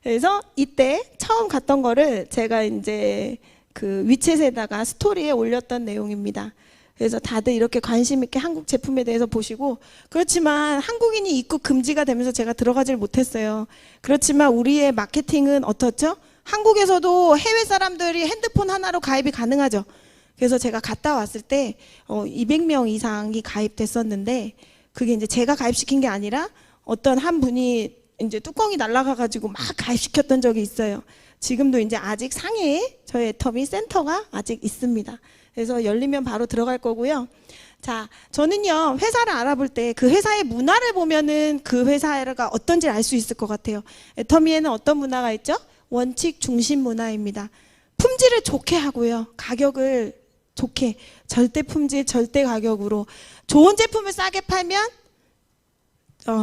S1: 그래서 이때 처음 갔던 거를 제가 이제 그 위챗에다가 스토리에 올렸던 내용입니다. 그래서 다들 이렇게 관심 있게 한국 제품에 대해서 보시고, 그렇지만 한국인이 입국 금지가 되면서 제가 들어가질 못했어요. 그렇지만 우리의 마케팅은 어떻죠? 한국에서도 해외 사람들이 핸드폰 하나로 가입이 가능하죠. 그래서 제가 갔다 왔을 때 200명 이상이 가입됐었는데, 그게 이제 제가 가입시킨 게 아니라 어떤 한 분이 이제 뚜껑이 날아가가지고 막 가입시켰던 적이 있어요. 지금도 이제 아직 상해에 저희 애터미 센터가 아직 있습니다. 그래서 열리면 바로 들어갈 거고요. 자, 저는요 회사를 알아볼 때 그 회사의 문화를 보면은 그 회사가 어떤지 알 수 있을 것 같아요. 애터미에는 어떤 문화가 있죠? 원칙 중심 문화입니다. 품질을 좋게 하고요, 가격을 좋게, 절대 품질 절대 가격으로 좋은 제품을 싸게 팔면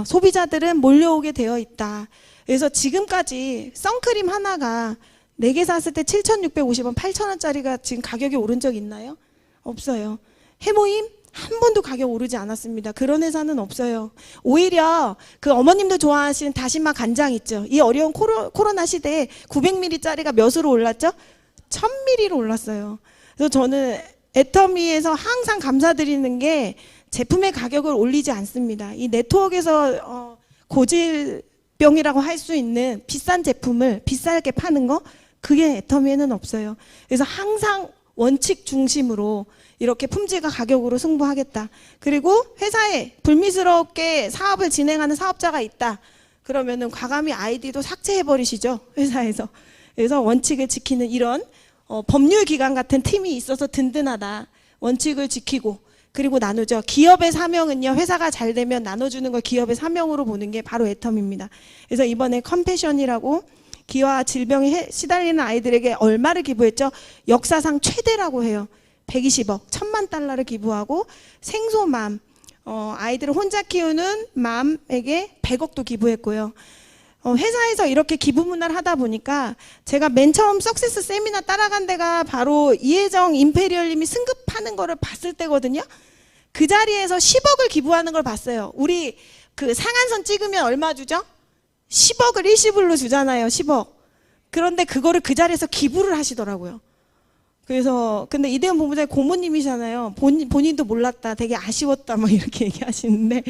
S1: 소비자들은 몰려오게 되어 있다. 그래서 지금까지 선크림 하나가 4개 샀을 때 7,650원, 8,000원짜리가 지금 가격이 오른 적 있나요? 없어요. 해모임 한 번도 가격 오르지 않았습니다. 그런 회사는 없어요. 오히려 그 어머님도 좋아하시는 다시마 간장 있죠. 이 어려운 코로나 시대에 900ml짜리가 몇으로 올랐죠? 1000ml로 올랐어요. 그래서 저는 애터미에서 항상 감사드리는 게 제품의 가격을 올리지 않습니다. 이 네트워크에서 고질병이라고 할 수 있는 비싼 제품을 비싸게 파는 거, 그게 애터미에는 없어요. 그래서 항상 원칙 중심으로 이렇게 품질과 가격으로 승부하겠다. 그리고 회사에 불미스럽게 사업을 진행하는 사업자가 있다. 그러면은 과감히 아이디도 삭제해버리시죠, 회사에서. 그래서 원칙을 지키는 이런 법률기관 같은 팀이 있어서 든든하다. 원칙을 지키고 그리고 나누죠. 기업의 사명은요, 회사가 잘 되면 나눠주는 걸 기업의 사명으로 보는 게 바로 애텀입니다. 그래서 이번에 컴패션이라고 기와 질병에 시달리는 아이들에게 얼마를 기부했죠? 역사상 최대라고 해요. 120억, 1000만 달러를 기부하고 생소맘, 아이들을 혼자 키우는 맘에게 100억도 기부했고요. 회사에서 이렇게 기부 문화를 하다 보니까 제가 맨 처음 석세스 세미나 따라간 데가 바로 이혜정 임페리얼님이 승급하는 거를 봤을 때거든요. 그 자리에서 10억을 기부하는 걸 봤어요. 우리 그 상한선 찍으면 얼마 주죠? 10억을 일시불로 주잖아요. 10억. 그런데 그거를 그 자리에서 기부를 하시더라고요. 그래서 근데 이대현 본부장이 고모님이잖아요. 본인도 몰랐다, 되게 아쉬웠다 막 이렇게 얘기하시는데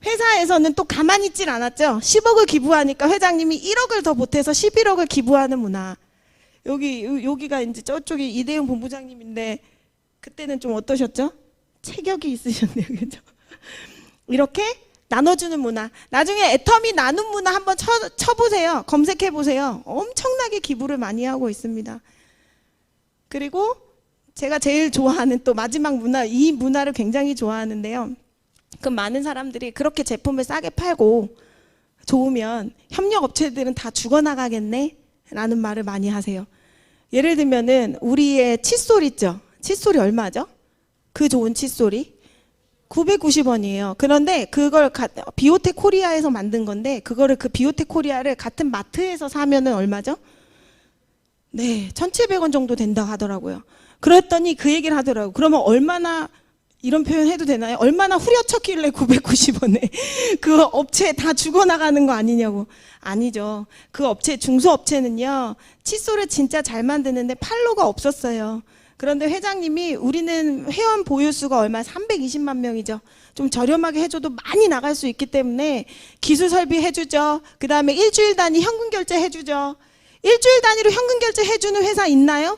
S1: 회사에서는 또 가만히 있질 않았죠. 10억을 기부하니까 회장님이 1억을 더 보태서 11억을 기부하는 문화. 여기가 이제 저쪽이 이대현 본부장님인데 그때는 좀 어떠셨죠? 체격이 있으셨네요. 그죠? 이렇게 나눠주는 문화. 나중에 애터미 나눔 문화 한번 쳐보세요. 검색해보세요. 엄청나게 기부를 많이 하고 있습니다. 그리고 제가 제일 좋아하는 또 마지막 문화, 이 문화를 굉장히 좋아하는데요. 그 많은 사람들이 그렇게 제품을 싸게 팔고 좋으면 협력업체들은 다 죽어나가겠네? 라는 말을 많이 하세요. 예를 들면은 우리의 칫솔 있죠? 칫솔이 얼마죠? 그 좋은 칫솔이 990원이에요. 그런데 그걸 비오텍 코리아에서 만든 건데 그거를 그 비오텍 코리아를 같은 마트에서 사면은 얼마죠? 네, 1,700원 정도 된다고 하더라고요. 그랬더니 그 얘기를 하더라고요. 그러면 얼마나, 이런 표현 해도 되나요? 얼마나 후려쳤길래 990원에 그 업체 다 죽어나가는 거 아니냐고. 아니죠. 그 업체, 중소업체는요, 칫솔을 진짜 잘 만드는데 판로가 없었어요. 그런데 회장님이 우리는 회원 보유수가 얼마? 320만 명이죠. 좀 저렴하게 해줘도 많이 나갈 수 있기 때문에 기술 설비 해주죠. 그 다음에 일주일 단위 현금 결제 해주죠. 일주일 단위로 현금 결제 해주는 회사 있나요?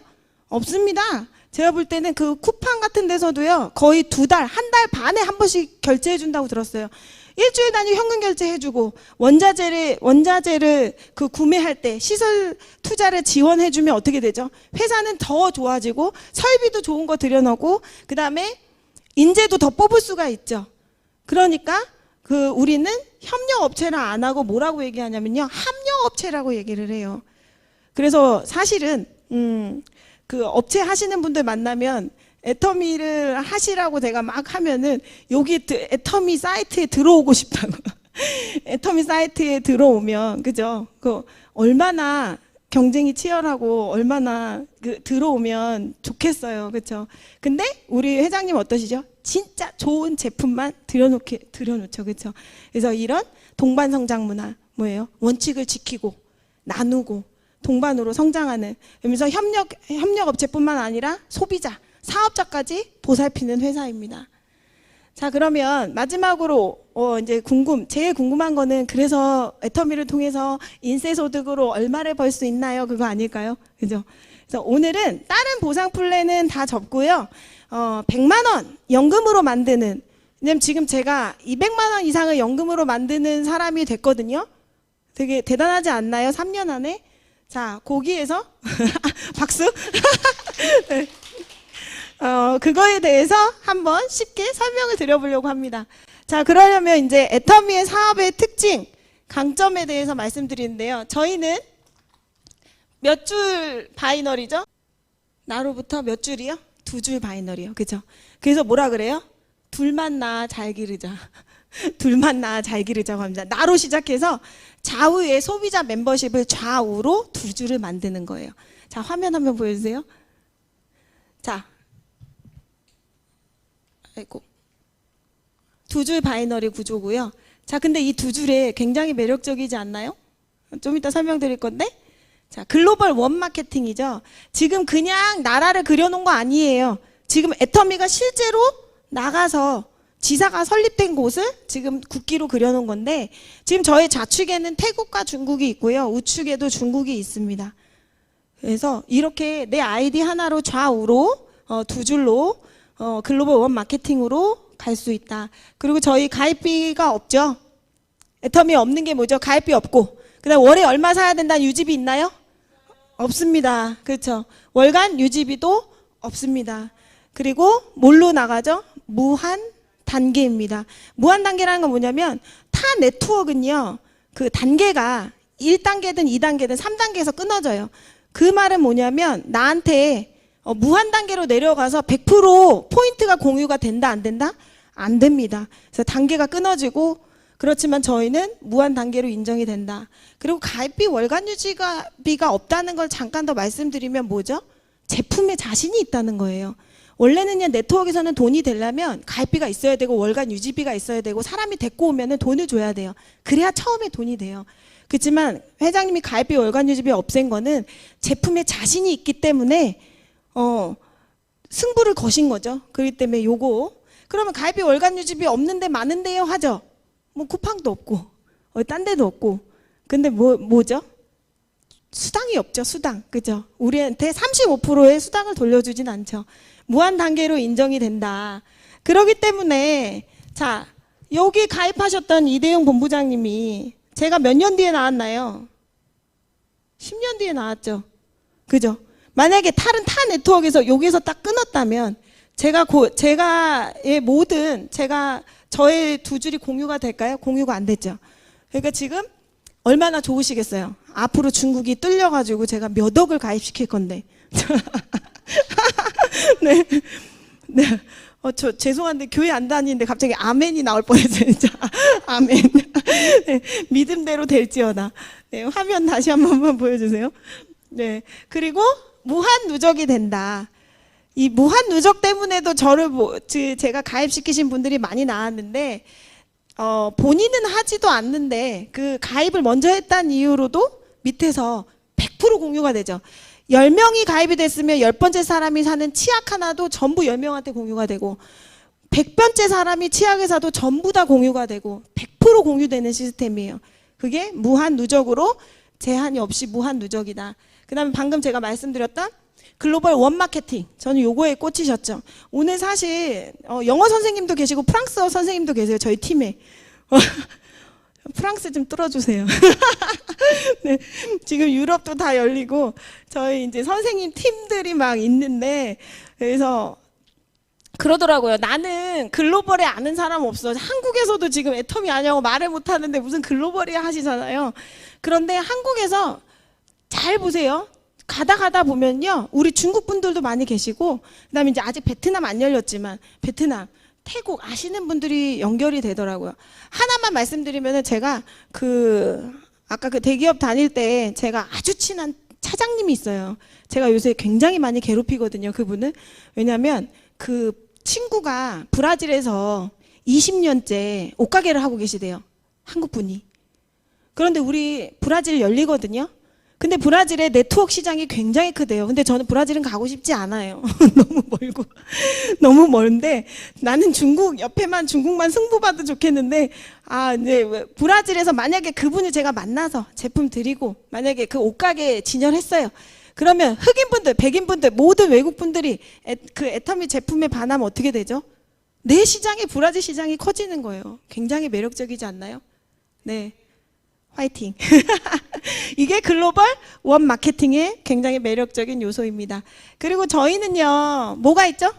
S1: 없습니다. 제가 볼 때는 그 쿠팡 같은 데서도요, 거의 2달, 1달 반에 한 번씩 결제해 준다고 들었어요. 일주일 단위 현금 결제 해주고 원자재를 그 구매할 때 시설 투자를 지원해 주면 어떻게 되죠? 회사는 더 좋아지고 설비도 좋은 거 들여놓고 그 다음에 인재도 더 뽑을 수가 있죠. 그러니까 우리는 협력업체를 안 하고 뭐라고 얘기하냐면요, 합력업체라고 얘기를 해요. 그래서 사실은 그 업체 하시는 분들 만나면 애터미를 하시라고 제가 막 하면은 여기 애터미 사이트에 들어오고 싶다고. 애터미 사이트에 들어오면, 그죠? 얼마나 경쟁이 치열하고 얼마나 들어오면 좋겠어요. 그렇죠? 근데 우리 회장님 어떠시죠? 진짜 좋은 제품만 들여놓죠. 그렇죠? 그래서 이런 동반 성장 문화 뭐예요? 원칙을 지키고 나누고 동반으로 성장하는, 그러면서 협력업체뿐만 아니라 소비자, 사업자까지 보살피는 회사입니다. 자, 그러면 마지막으로 이제 제일 궁금한 거는, 그래서 애터미를 통해서 인세소득으로 얼마를 벌 수 있나요? 그거 아닐까요? 그죠? 그래서 오늘은 다른 보상 플랜은 다 접고요. 100만 원 연금으로 만드는, 왜냐면 지금 제가 200만 원 이상을 연금으로 만드는 사람이 됐거든요. 되게 대단하지 않나요? 3년 안에? 자, 거기에서 박수. 네. 그거에 대해서 한번 쉽게 설명을 드려보려고 합니다. 자, 그러려면 이제 애터미의 사업의 특징, 강점에 대해서 말씀드리는데요. 저희는 몇 줄 바이너리죠? 나로부터 몇 줄이요? 2줄 바이너리요. 그죠? 그래서 뭐라 그래요? 둘 만나 잘 기르자. 둘만 나 잘 기르자고 합니다. 나로 시작해서 좌우의 소비자 멤버십을 좌우로 두 줄을 만드는 거예요. 자, 화면 한번 보여주세요. 자, 아이고, 두 줄 바이너리 구조고요. 자, 근데 이 두 줄에 굉장히 매력적이지 않나요? 좀 이따 설명드릴 건데. 자, 글로벌 원 마케팅이죠. 지금 그냥 나라를 그려놓은 거 아니에요. 지금 애터미가 실제로 나가서 지사가 설립된 곳을 지금 국기로 그려놓은 건데, 지금 저의 좌측에는 태국과 중국이 있고요. 우측에도 중국이 있습니다. 그래서 이렇게 내 아이디 하나로 좌우로 두 줄로 글로벌 원 마케팅으로 갈 수 있다. 그리고 저희 가입비가 없죠. 애터미 없는 게 뭐죠? 가입비 없고, 그다음 월에 얼마 사야 된다는 유지비 있나요? 없습니다. 그렇죠. 월간 유지비도 없습니다. 그리고 뭘로 나가죠? 무한 단계입니다. 무한 단계라는 건 뭐냐면, 타 네트워크는요, 그 단계가 1단계든 2단계든 3단계에서 끊어져요. 그 말은 뭐냐면, 나한테 무한 단계로 내려가서 100% 포인트가 공유가 된다, 안 된다? 안 됩니다. 그래서 단계가 끊어지고, 그렇지만 저희는 무한 단계로 인정이 된다. 그리고 가입비 월간 유지비가 없다는 걸 잠깐 더 말씀드리면 뭐죠? 제품에 자신이 있다는 거예요. 원래는요, 네트워크에서는 돈이 되려면 가입비가 있어야 되고 월간 유지비가 있어야 되고 사람이 데리고 오면은 돈을 줘야 돼요. 그래야 처음에 돈이 돼요. 그렇지만 회장님이 가입비 월간 유지비 없앤 거는 제품에 자신이 있기 때문에 승부를 거신 거죠. 그렇기 때문에 요거, 그러면 가입비 월간 유지비 없는데 많은데요 하죠. 뭐 쿠팡도 없고 딴 데도 없고. 근데 뭐죠? 수당이 없죠. 수당. 그죠? 우리한테 35%의 수당을 돌려주진 않죠. 무한 단계로 인정이 된다. 그렇기 때문에 자, 여기 가입하셨던 이대용 본부장님이 제가 몇 년 뒤에 나왔나요? 10년 뒤에 나왔죠. 그죠? 만약에 다른 타 네트워크에서 여기서 딱 끊었다면 제가의 모든 저의 두 줄이 공유가 될까요? 공유가 안 됐죠. 그러니까 지금 얼마나 좋으시겠어요. 앞으로 중국이 뚫려가지고 제가 몇 억을 가입시킬 건데. 네, 네. 저 죄송한데 교회 안 다니는데 갑자기 아멘이 나올 뻔했어요. 진짜. 아멘. 네, 믿음대로 될지어다. 네, 화면 다시 한번 보여주세요. 네, 그리고 무한 누적이 된다. 이 무한 누적 때문에도 제가 가입시키신 분들이 많이 나왔는데, 본인은 하지도 않는데 그 가입을 먼저 했다는 이유로도 밑에서 100% 공유가 되죠. 10명이 가입이 됐으면 10번째 사람이 사는 치약 하나도 전부 10명한테 공유가 되고, 100번째 사람이 치약을 사도 전부 다 공유가 되고 100% 공유되는 시스템이에요. 그게 무한 누적으로 제한이 없이 무한 누적이다. 그 다음에 방금 제가 말씀드렸던 글로벌 원 마케팅, 저는 요거에 꽂히셨죠. 오늘 사실 영어 선생님도 계시고 프랑스어 선생님도 계세요. 저희 팀에. 프랑스 좀 뚫어주세요. 네, 지금 유럽도 다 열리고 저희 이제 선생님 팀들이 막 있는데, 그래서 그러더라고요. 나는 글로벌에 아는 사람 없어. 한국에서도 지금 애터미 아냐고 말을 못 하는데 무슨 글로벌이야 하시잖아요. 그런데 한국에서 잘 보세요. 가다 보면요, 우리 중국 분들도 많이 계시고, 그다음에 이제 아직 베트남 안 열렸지만 베트남, 태국 아시는 분들이 연결이 되더라고요. 하나만 말씀드리면은 제가 아까 그 대기업 다닐 때 제가 아주 친한 차장님이 있어요. 제가 요새 굉장히 많이 괴롭히거든요, 그분을. 왜냐면 그 친구가 브라질에서 20년째 옷가게를 하고 계시대요, 한국 분이. 그런데 우리 브라질 열리거든요. 근데 브라질의 네트워크 시장이 굉장히 크대요. 근데 저는 브라질은 가고 싶지 않아요. 너무 멀고. 너무 멀은데, 나는 옆에만 중국만 승부봐도 좋겠는데, 이제 브라질에서 만약에 그분을 제가 만나서 제품 드리고, 만약에 그 옷가게에 진열했어요. 그러면 흑인분들, 백인분들, 모든 외국분들이 그 애터미 제품에 반하면 어떻게 되죠? 내 시장이, 브라질 시장이 커지는 거예요. 굉장히 매력적이지 않나요? 네. 화이팅. 이게 글로벌 원 마케팅의 굉장히 매력적인 요소입니다. 그리고 저희는요, 뭐가 있죠?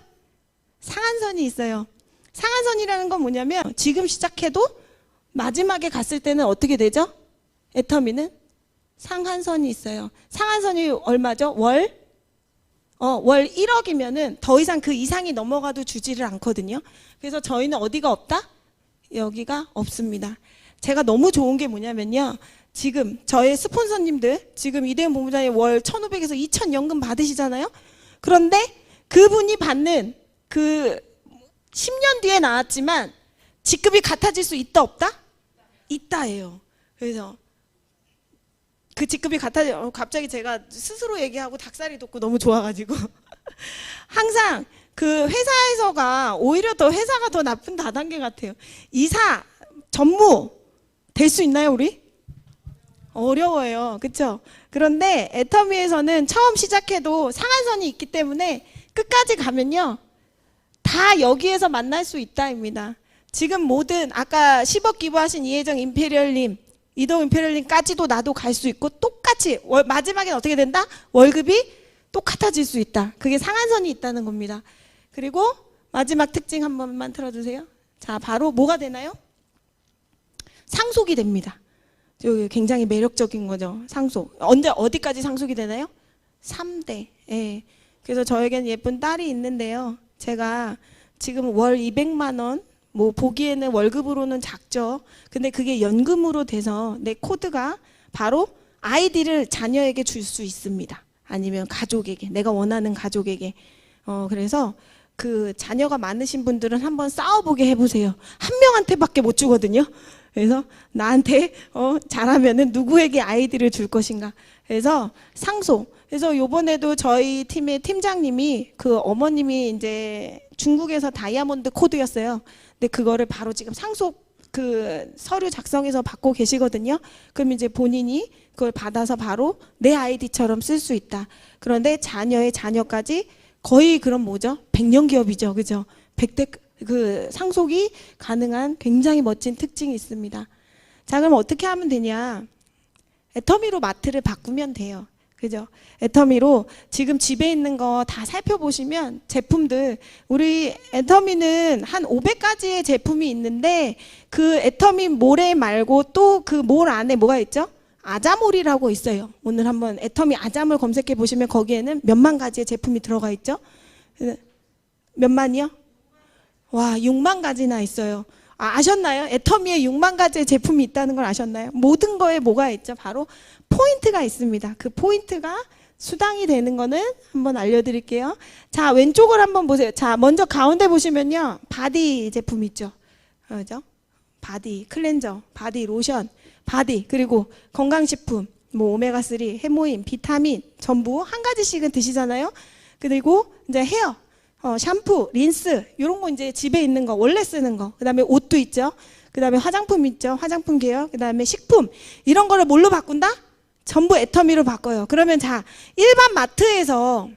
S1: 상한선이 있어요. 상한선이라는 건 뭐냐면, 지금 시작해도 마지막에 갔을 때는 어떻게 되죠? 애터미는 상한선이 있어요. 상한선이 얼마죠? 월 1억이면은 더 이상 그 이상이 넘어가도 주지를 않거든요. 그래서 저희는 어디가 없다? 여기가 없습니다. 제가 너무 좋은 게 뭐냐면요. 지금 저의 스폰서님들 지금 이대현 본부장이 월 1,500에서 2,000 연금 받으시잖아요. 그런데 그분이 받는 그 10년 뒤에 나왔지만 직급이 같아질 수 있다 없다? 있다예요. 그래서 그 직급이 같아져. 갑자기 제가 스스로 얘기하고 닭살이 돋고 너무 좋아가지고 항상 그 회사에서가 오히려 더 회사가 더 나쁜 다단계 같아요. 이사, 전무 될 수 있나요 우리? 어려워요. 그렇죠? 그런데 애터미에서는 처음 시작해도 상한선이 있기 때문에 끝까지 가면요. 다 여기에서 만날 수 있다입니다. 지금 모든 아까 10억 기부하신 이혜정 임페리얼님, 이동 임페리얼님까지도 나도 갈 수 있고 똑같이 마지막엔 어떻게 된다? 월급이 똑같아질 수 있다. 그게 상한선이 있다는 겁니다. 그리고 마지막 특징 한 번만 틀어주세요. 자, 바로 뭐가 되나요? 상속이 됩니다. 여기 굉장히 매력적인 거죠. 상속. 언제 어디까지 상속이 되나요? 3대. 예. 그래서 저에겐 예쁜 딸이 있는데요. 제가 지금 월 200만 원, 뭐 보기에는 월급으로는 작죠. 근데 그게 연금으로 돼서 내 코드가 바로 아이디를 자녀에게 줄 수 있습니다. 아니면 가족에게, 내가 원하는 가족에게. 그래서 그 자녀가 많으신 분들은 한번 싸워보게 해보세요. 한 명한테밖에 못 주거든요. 그래서 나한테 잘하면은 누구에게 아이디를 줄 것인가. 그래서 상속. 그래서 요번에도 저희 팀의 팀장님이 그 어머님이 이제 중국에서 다이아몬드 코드였어요. 근데 그거를 바로 지금 상속 그 서류 작성해서 받고 계시거든요. 그럼 이제 본인이 그걸 받아서 바로 내 아이디처럼 쓸 수 있다. 그런데 자녀의 자녀까지 거의 그런 뭐죠? 100년 기업이죠. 그죠? 100대 그 상속이 가능한 굉장히 멋진 특징이 있습니다. 자, 그럼 어떻게 하면 되냐? 애터미로 마트를 바꾸면 돼요. 그죠? 애터미로 지금 집에 있는 거 다 살펴보시면 제품들, 우리 애터미는 한 500가지의 제품이 있는데 그 애터미 모래 말고 또 그 몰 안에 뭐가 있죠? 아자몰이라고 있어요. 오늘 한번 애터미 아자몰 검색해 보시면 거기에는 몇만 가지의 제품이 들어가 있죠? 몇만이요? 와, 6만 가지나 있어요. 아셨나요? 애터미에 6만 가지의 제품이 있다는 걸 아셨나요? 모든 거에 뭐가 있죠? 바로 포인트가 있습니다. 그 포인트가 수당이 되는 거는 한번 알려드릴게요. 자, 왼쪽을 한번 보세요. 자, 먼저 가운데 보시면요. 바디 제품 있죠? 그죠? 바디 클렌저, 바디 로션, 바디, 그리고 건강식품, 뭐 오메가3, 해모임, 비타민 전부 한 가지씩은 드시잖아요. 그리고 이제 헤어, 샴푸, 린스 이런 거 이제 집에 있는 거 원래 쓰는 거. 그다음에 옷도 있죠. 그다음에 화장품 있죠. 화장품 계열. 그다음에 식품 이런 거를 뭘로 바꾼다? 전부 애터미로 바꿔요. 그러면 자, 일반 마트에서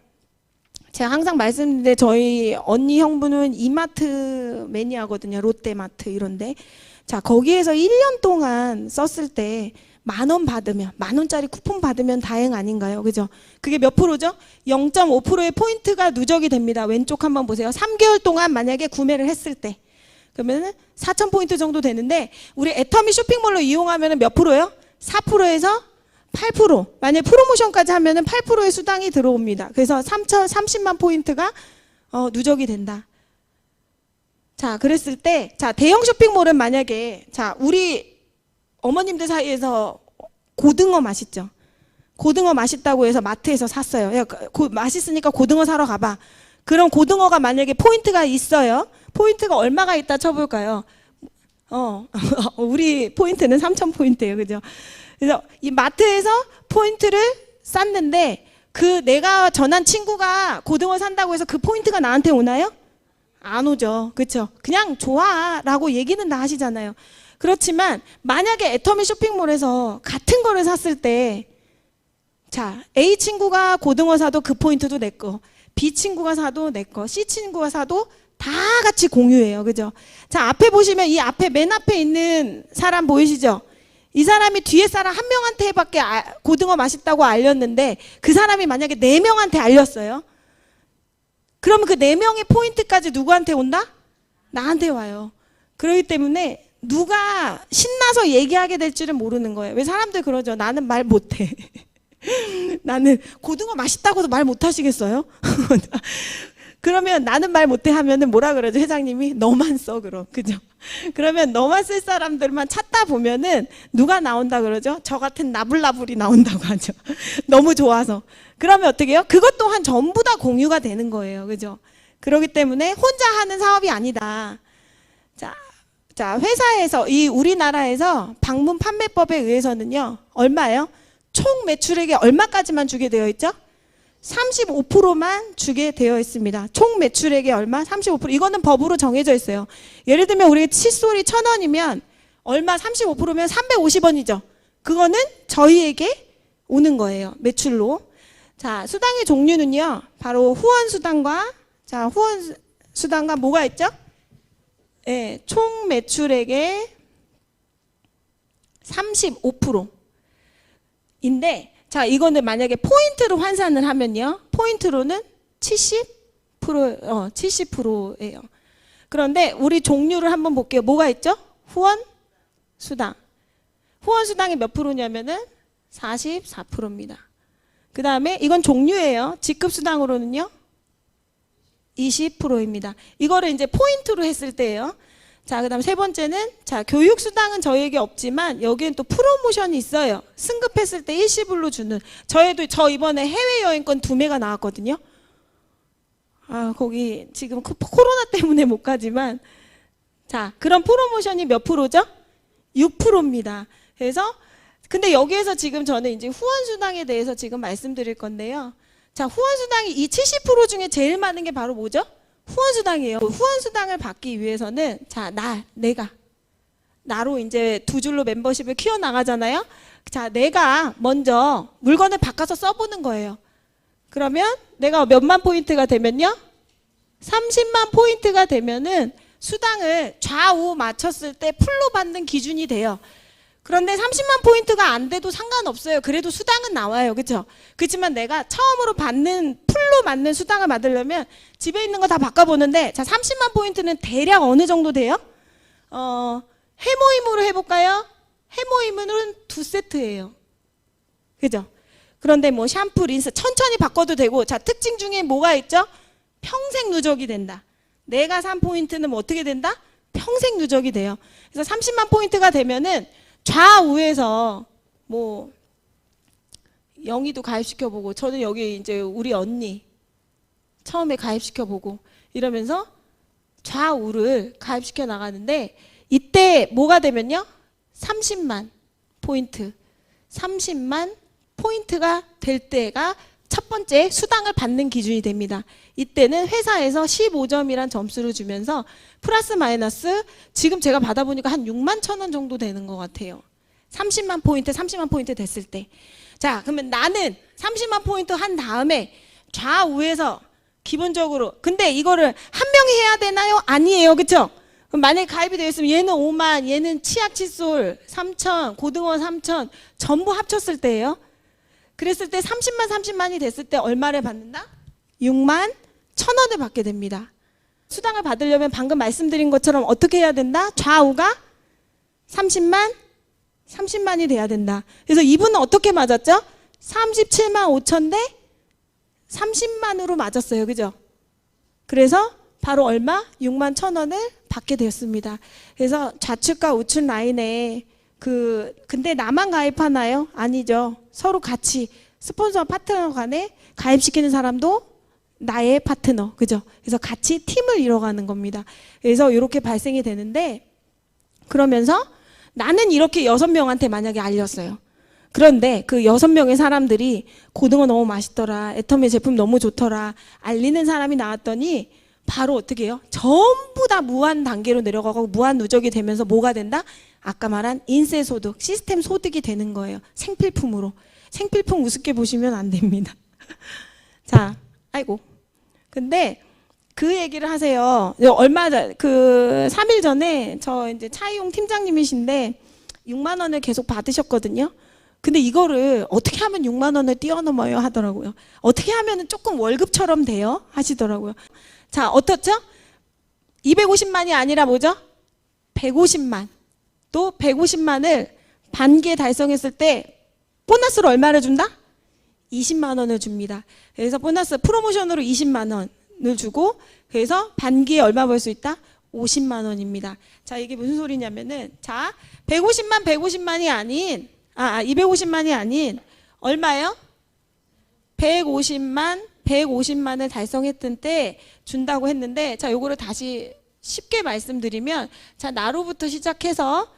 S1: 제가 항상 말씀드리는데 저희 언니 형부는 이마트 매니아거든요. 롯데마트 이런데. 자, 거기에서 1년 동안 썼을 때 10,000원 받으면, 10,000원짜리 쿠폰 받으면 다행 아닌가요? 그죠? 그게 몇 프로죠? 0.5%의 포인트가 누적이 됩니다. 왼쪽 한번 보세요. 3개월 동안 만약에 구매를 했을 때. 그러면 4,000포인트 정도 되는데, 우리 애터미 쇼핑몰로 이용하면 몇 프로요? 4%에서 8%. 만약에 프로모션까지 하면 8%의 수당이 들어옵니다. 그래서 3,030만 포인트가 누적이 된다. 자, 그랬을 때, 자, 대형 쇼핑몰은 만약에, 자, 우리 어머님들 사이에서 고등어 맛있죠? 고등어 맛있다고 해서 마트에서 샀어요. 야, 맛있으니까 고등어 사러 가봐. 그럼 고등어가 만약에 포인트가 있어요. 포인트가 얼마가 있다 쳐볼까요? 우리 포인트는 3,000포인트예요. 그죠? 그래서 이 마트에서 포인트를 쌌는데 그 내가 전한 친구가 고등어 산다고 해서 그 포인트가 나한테 오나요? 안 오죠. 그렇죠? 그냥 좋아 라고 얘기는 다 하시잖아요. 그렇지만 만약에 애터미 쇼핑몰에서 같은 거를 샀을 때, 자, A 친구가 고등어 사도 그 포인트도 내 거, B 친구가 사도 내 거, C 친구가 사도 다 같이 공유해요. 그죠? 자, 앞에 보시면 이 앞에 맨 앞에 있는 사람 보이시죠? 이 사람이 뒤에 사람 한 명한테밖에 고등어 맛있다고 알렸는데 그 사람이 만약에 4명한테 알렸어요. 그러면 그 4명의 포인트까지 누구한테 온다? 나한테 와요. 그렇기 때문에 누가 신나서 얘기하게 될 줄은 모르는 거예요. 왜 사람들 그러죠? 나는 말 못해. 나는 고등어 맛있다고도 말 못하시겠어요? 그러면 나는 말 못해 하면은 뭐라 그러죠? 회장님이 너만 써 그럼. 그죠? 그러면 너만 쓸 사람들만 찾다 보면은 누가 나온다 그러죠? 저 같은 나불나불이 나온다고 하죠. 너무 좋아서. 그러면 어떻게 해요? 그것 또한 전부 다 공유가 되는 거예요. 그죠? 그렇기 때문에 혼자 하는 사업이 아니다. 자, 회사에서, 이 우리나라에서 방문 판매법에 의해서는요, 얼마예요? 총 매출액의 얼마까지만 주게 되어 있죠? 35%만 주게 되어 있습니다. 총 매출액의 얼마? 35%. 이거는 법으로 정해져 있어요. 예를 들면 우리가 칫솔이 1,000원이면 얼마 35%면 350원이죠. 그거는 저희에게 오는 거예요. 매출로. 자, 수당의 종류는요, 바로 후원수당과, 자, 후원수당과 뭐가 있죠? 예, 총 매출액의 35%인데, 자, 이거는 만약에 포인트로 환산을 하면요, 포인트로는 70%예요. 그런데 우리 종류를 한번 볼게요. 뭐가 있죠? 후원수당. 후원수당이 몇 프로냐면은 44%입니다. 그 다음에 이건 종류예요. 직급수당으로는요, 20%입니다. 이거를 이제 포인트로 했을 때예요. 자, 그 다음 세 번째는, 자, 교육수당은 저희에게 없지만 여기엔 또 프로모션이 있어요. 승급했을 때 일시불로 주는. 저 이번에 해외여행권 2매가 나왔거든요. 아, 거기 지금 코로나 때문에 못 가지만, 자, 그런 프로모션이 몇 프로죠? 6%입니다. 그래서 근데 여기에서 지금 저는 이제 후원수당에 대해서 지금 말씀드릴 건데요. 자, 후원수당이 이 70% 중에 제일 많은 게 바로 뭐죠? 후원수당이에요. 후원수당을 받기 위해서는, 자, 나로 이제 2줄로 멤버십을 키워나가잖아요. 자, 내가 먼저 물건을 바꿔서 써보는 거예요. 그러면 내가 몇만 포인트가 되면요? 30만 포인트가 되면은 수당을 좌우 맞췄을 때 풀로 받는 기준이 돼요. 그런데 30만 포인트가 안 돼도 상관없어요. 그래도 수당은 나와요. 그렇죠? 그렇지만 내가 처음으로 풀로 받는 수당을 받으려면 집에 있는 거 다 바꿔보는데, 자, 30만 포인트는 대략 어느 정도 돼요? 해모임으로 해볼까요? 해모임은 2세트예요. 그죠? 그런데 뭐 샴푸, 린스 천천히 바꿔도 되고, 자, 특징 중에 뭐가 있죠? 평생 누적이 된다. 내가 산 포인트는 뭐 어떻게 된다? 평생 누적이 돼요. 그래서 30만 포인트가 되면은 좌우에서 뭐 영희도 가입시켜보고, 저는 여기 이제 우리 언니 처음에 가입시켜보고 이러면서 좌우를 가입시켜 나가는데, 이때 뭐가 되면요? 30만 포인트, 30만 포인트가 될 때가 첫 번째 수당을 받는 기준이 됩니다. 이때는 회사에서 15점이란 점수를 주면서 플러스 마이너스 지금 제가 받아보니까 한 6만 1,000원 정도 되는 것 같아요. 30만 포인트 됐을 때. 자, 그러면 나는 30만 포인트 한 다음에 좌우에서 기본적으로, 근데 이거를 한 명이 해야 되나요? 아니에요. 그쵸? 그럼 만약에 가입이 되어 있으면 얘는 5만, 얘는 치약 칫솔 3천, 고등어 3천 전부 합쳤을 때예요. 그랬을 때 30만이 됐을 때 얼마를 받는다? 6만 1,000원을 받게 됩니다. 수당을 받으려면 방금 말씀드린 것처럼 어떻게 해야 된다? 좌우가 30만이 돼야 된다. 그래서 이분은 어떻게 맞았죠? 37만 5천 대 30만으로 맞았어요. 그죠? 그래서 바로 얼마? 6만 1,000원을 받게 되었습니다. 그래서 좌측과 우측 라인에 근데 나만 가입하나요? 아니죠. 서로 같이 스폰서와 파트너 간에 가입시키는 사람도 나의 파트너. 그죠? 그래서 같이 팀을 이뤄가는 겁니다. 그래서 이렇게 발생이 되는데, 그러면서 나는 이렇게 6명한테 만약에 알렸어요. 그런데 그 6명의 사람들이 고등어 너무 맛있더라, 애터미 제품 너무 좋더라 알리는 사람이 나왔더니 바로 어떻게 해요? 전부 다 무한 단계로 내려가고 무한 누적이 되면서 뭐가 된다? 아까 말한 인쇄소득, 시스템 소득이 되는 거예요. 생필품으로. 생필품 우습게 보시면 안 됩니다. 자, 아이고. 근데 그 얘기를 하세요. 얼마 전, 3일 전에 저 이제 차이용 팀장님이신데 6만 원을 계속 받으셨거든요. 근데 이거를 어떻게 하면 6만 원을 뛰어넘어요 하더라고요. 어떻게 하면 조금 월급처럼 돼요 하시더라고요. 자, 어떻죠? 250만이 아니라 뭐죠? 150만. 또 150만을 반개 달성했을 때 보너스로 얼마를 준다? 20만 원을 줍니다. 그래서 보너스 프로모션으로 20만 원. 원을 주고 그래서 반기에 얼마 벌 수 있다? 50만 원입니다. 자, 이게 무슨 소리냐면은 자, 150만이 아닌 250만이 아닌 얼마예요? 150만을 달성했던 때 준다고 했는데 자, 요거를 다시 쉽게 말씀드리면 자, 나로부터 시작해서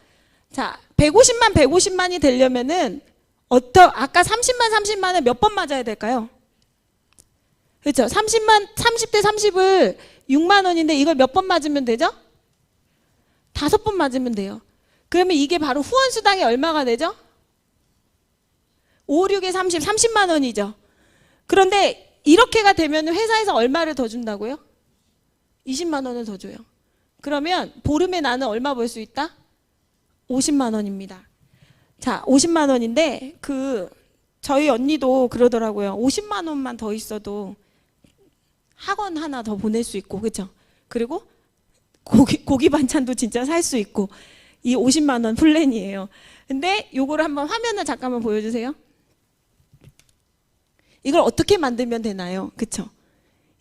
S1: 자, 150만이 되려면은 아까 30만을 몇 번 맞아야 될까요? 그렇죠? 30대 30을 6만 원인데 이걸 몇 번 맞으면 되죠? 5번 맞으면 돼요. 그러면 이게 바로 후원수당이 얼마가 되죠? 5, 6에 30만 원이죠. 그런데 이렇게가 되면 회사에서 얼마를 더 준다고요? 20만 원을 더 줘요. 그러면 보름에 나는 얼마 벌 수 있다? 50만 원입니다. 자, 50만 원인데 저희 언니도 그러더라고요. 50만 원만 더 있어도 학원 하나 더 보낼 수 있고, 그렇죠? 그리고 고기 반찬도 진짜 살 수 있고 이 50만 원 플랜이에요. 근데 요거를 한번 화면을 잠깐만 보여주세요. 이걸 어떻게 만들면 되나요? 그렇죠?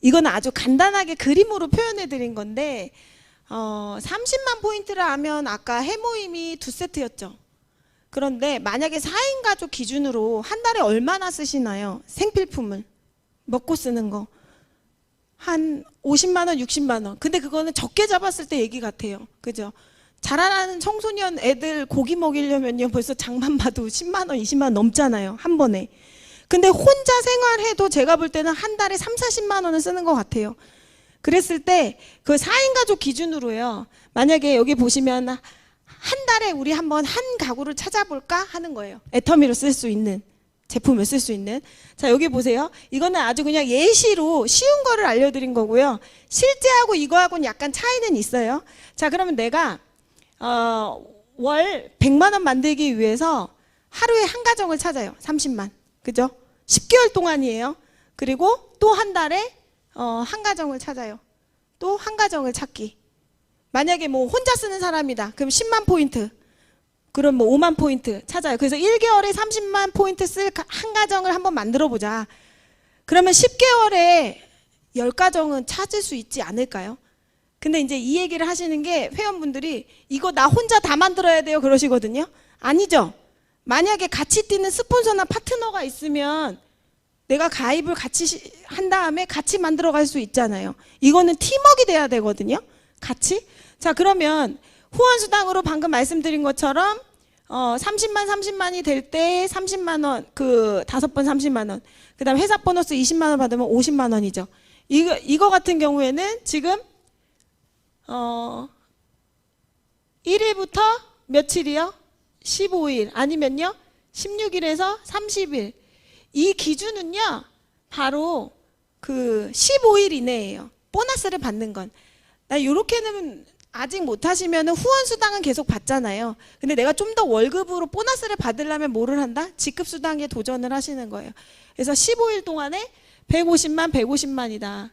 S1: 이거는 아주 간단하게 그림으로 표현해 드린 건데 30만 포인트를 하면 아까 해모임이 2세트였죠. 그런데 만약에 4인 가족 기준으로 한 달에 얼마나 쓰시나요? 생필품을 먹고 쓰는 거 한 50만 원, 60만 원. 근데 그거는 적게 잡았을 때 얘기 같아요. 그죠? 자라나는 청소년 애들 고기 먹이려면요 벌써 장만 봐도 10만 원, 20만 원 넘잖아요. 한 번에. 근데 혼자 생활해도 제가 볼 때는 한 달에 3, 40만 원을 쓰는 것 같아요. 그랬을 때 그 4인 가족 기준으로요. 만약에 여기 보시면 한 달에 우리 한번 한 가구를 찾아볼까 하는 거예요. 애터미로 쓸 수 있는 제품을 쓸 수 있는. 자, 여기 보세요. 이거는 아주 그냥 예시로 쉬운 거를 알려드린 거고요. 실제하고 이거하고는 약간 차이는 있어요. 자, 그러면 내가 월 100만 원 만들기 위해서 하루에 한 가정을 찾아요. 30만. 그죠? 10개월 동안이에요. 그리고 또 한 달에 한 가정을 찾아요. 또 한 가정을 찾기. 만약에 뭐 혼자 쓰는 사람이다. 그럼 10만 포인트. 그럼 뭐 5만 포인트 찾아요. 그래서 1개월에 30만 포인트 쓸 한 가정을 한번 만들어 보자. 그러면 10개월에 10가정은 찾을 수 있지 않을까요? 근데 이제 이 얘기를 하시는 게 회원분들이 이거 나 혼자 다 만들어야 돼요 그러시거든요. 아니죠. 만약에 같이 뛰는 스폰서나 파트너가 있으면 내가 가입을 같이 한 다음에 같이 만들어 갈 수 있잖아요. 이거는 팀워크가 돼야 되거든요. 같이. 자, 그러면 후원수당으로 방금 말씀드린 것처럼 30만이 될 때 30만 원, 5번 30만 원. 그 다음 회사 보너스 20만 원 받으면 50만 원이죠. 이거 같은 경우에는 지금 1일부터 며칠이요? 15일 아니면요 16일에서 30일. 이 기준은요 바로 15일 이내예요. 보너스를 받는 건. 나 요렇게는 아직 못하시면 후원수당은 계속 받잖아요. 근데 내가 좀 더 월급으로 보너스를 받으려면 뭐를 한다? 직급수당에 도전을 하시는 거예요. 그래서 15일 동안에 150만이다.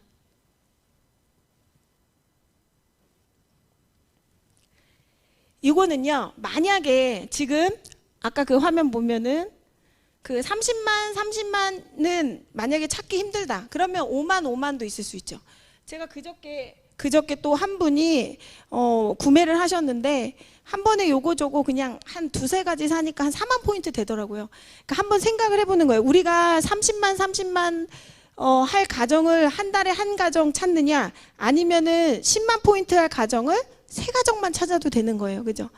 S1: 이거는요 만약에 지금 아까 그 화면 보면은 30만은 만약에 찾기 힘들다. 그러면 5만도 있을 수 있죠. 제가 그저께 또 한 분이 구매를 하셨는데 한 번에 요거저거 그냥 한 2-3가지 사니까 한 4만 포인트 되더라고요. 그러니까 한번 생각을 해보는 거예요. 우리가 30만 할 가정을 한 달에 한 가정 찾느냐 아니면은 10만 포인트 할 가정을 3가정만 찾아도 되는 거예요. 그죠?